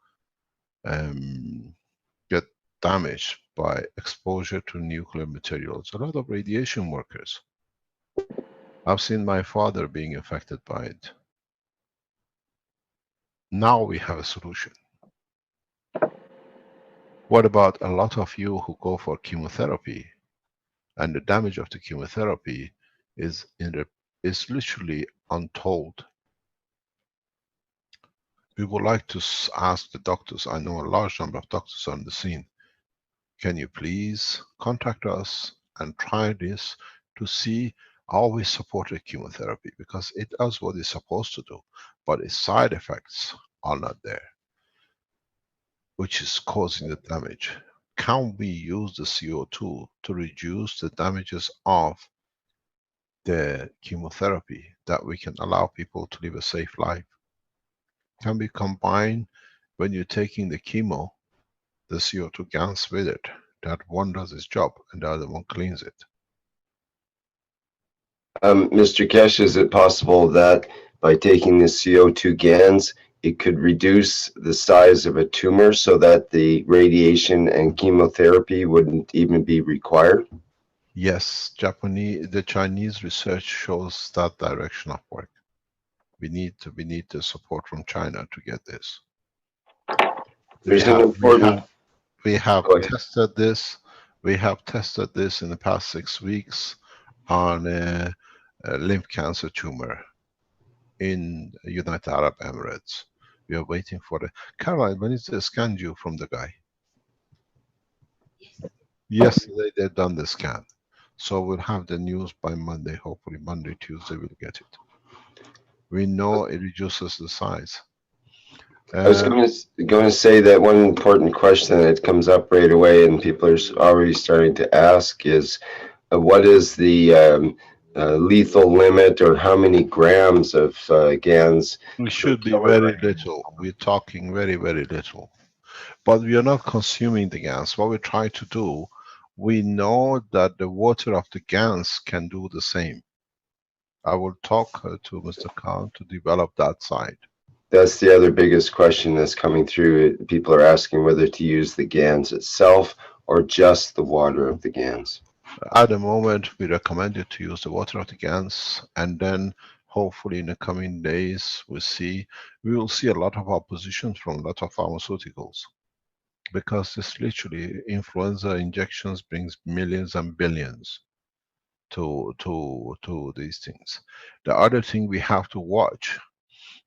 get damaged by exposure to nuclear materials. A lot of radiation workers. I've seen my father being affected by it. Now we have a solution. What about a lot of you who go for chemotherapy, and the damage of the chemotherapy is literally untold? We would like to ask the doctors, I know a large number of doctors on the scene, can you please contact us and try this to see how we support the chemotherapy, because it does what it's supposed to do, but its side effects are not there, which is causing the damage. Can we use the CO2 to reduce the damages of the chemotherapy, that we can allow people to live a safe life? Can we combine, when you're taking the chemo, the CO2 gas with it? That one does its job and the other one cleans it. Mr. Keshe, is it possible that by taking the CO2 GANs, it could reduce the size of a tumor so that the radiation and chemotherapy wouldn't even be required? Yes, the Chinese research shows that direction of work. We need the support from China to get this. There's an important. We have tested this. We have tested this in the past 6 weeks on a lymph cancer tumor in United Arab Emirates. We are waiting for the... Caroline, when is the scan due from the guy? Yesterday they've done the scan. So we'll have the news by Monday, hopefully Monday, Tuesday we'll get it. We know it reduces the size. I was going to say that one important question that comes up right away and people are already starting to ask is, what is the lethal limit, or how many grams of GANs? We should be very little. We're talking very, very little. But we are not consuming the GANs. What we try to do, we know that the water of the GANs can do the same. I will talk to Mr. Khan to develop that side. That's the other biggest question that's coming through. People are asking whether to use the Gans itself or just the water of the Gans. At the moment, we recommend you to use the water of the Gans, and then hopefully in the coming days, we will see a lot of opposition from a lot of pharmaceuticals, because this literally influenza injections brings millions and billions to these things. The other thing we have to watch,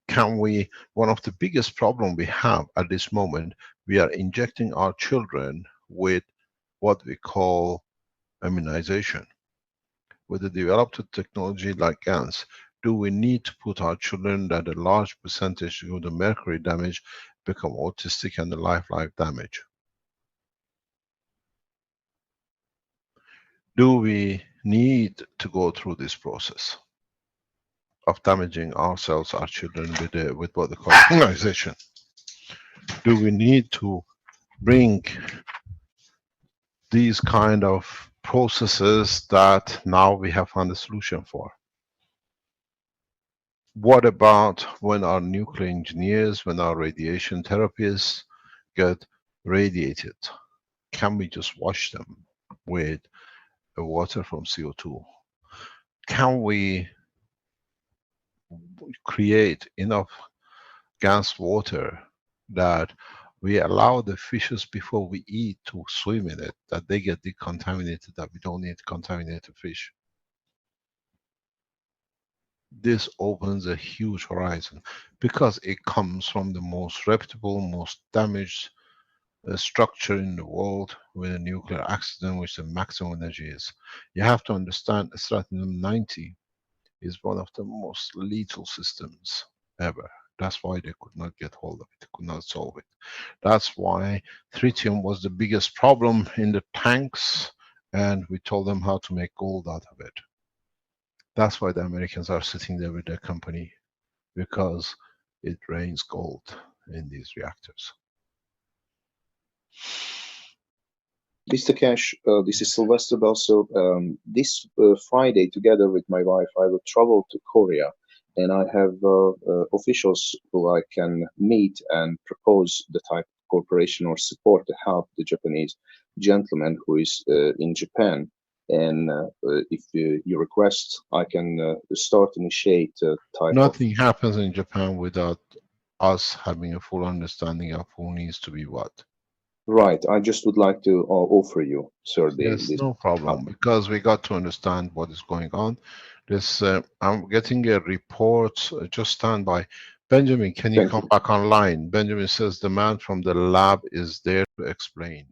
one of the biggest problem we have at this moment, we are injecting our children with what we call immunization. With the developed technology like GANs, do we need to put our children that a large percentage of the mercury damage become autistic and the life damage? Do we need to go through this process of damaging ourselves, our children, with what they call immunization? Do we need to bring these kind of processes that now we have found a solution for? What about when our nuclear engineers, when our radiation therapists get radiated? Can we just wash them with the water from CO2? Can we create enough gas water that we allow the fishes before we eat to swim in it, that they get decontaminated, that we don't need contaminated fish? This opens a huge horizon, because it comes from the most reputable, most damaged structure in the world with a nuclear accident, which the maximum energy is. You have to understand, strontium-90 is one of the most lethal systems ever. That's why they could not get hold of it, could not solve it. That's why tritium was the biggest problem in the tanks, and we told them how to make gold out of it. That's why the Americans are sitting there with their company, because it rains gold in these reactors. Mr. Keshe, this is Sylvester Belso. This Friday, together with my wife, I will travel to Korea, and I have officials who I can meet and propose the type of cooperation or support to help the Japanese gentleman who is in Japan. And if you request, I can start initiate type Nothing of... happens in Japan without us having a full understanding of who needs to be what. Right. I just would like to offer you, sir, Yes, this no problem, because we got to understand what is going on. This I'm getting a report. Just stand by. Benjamin, can you Thank come you. back online? Benjamin says the man from the lab is there to explain.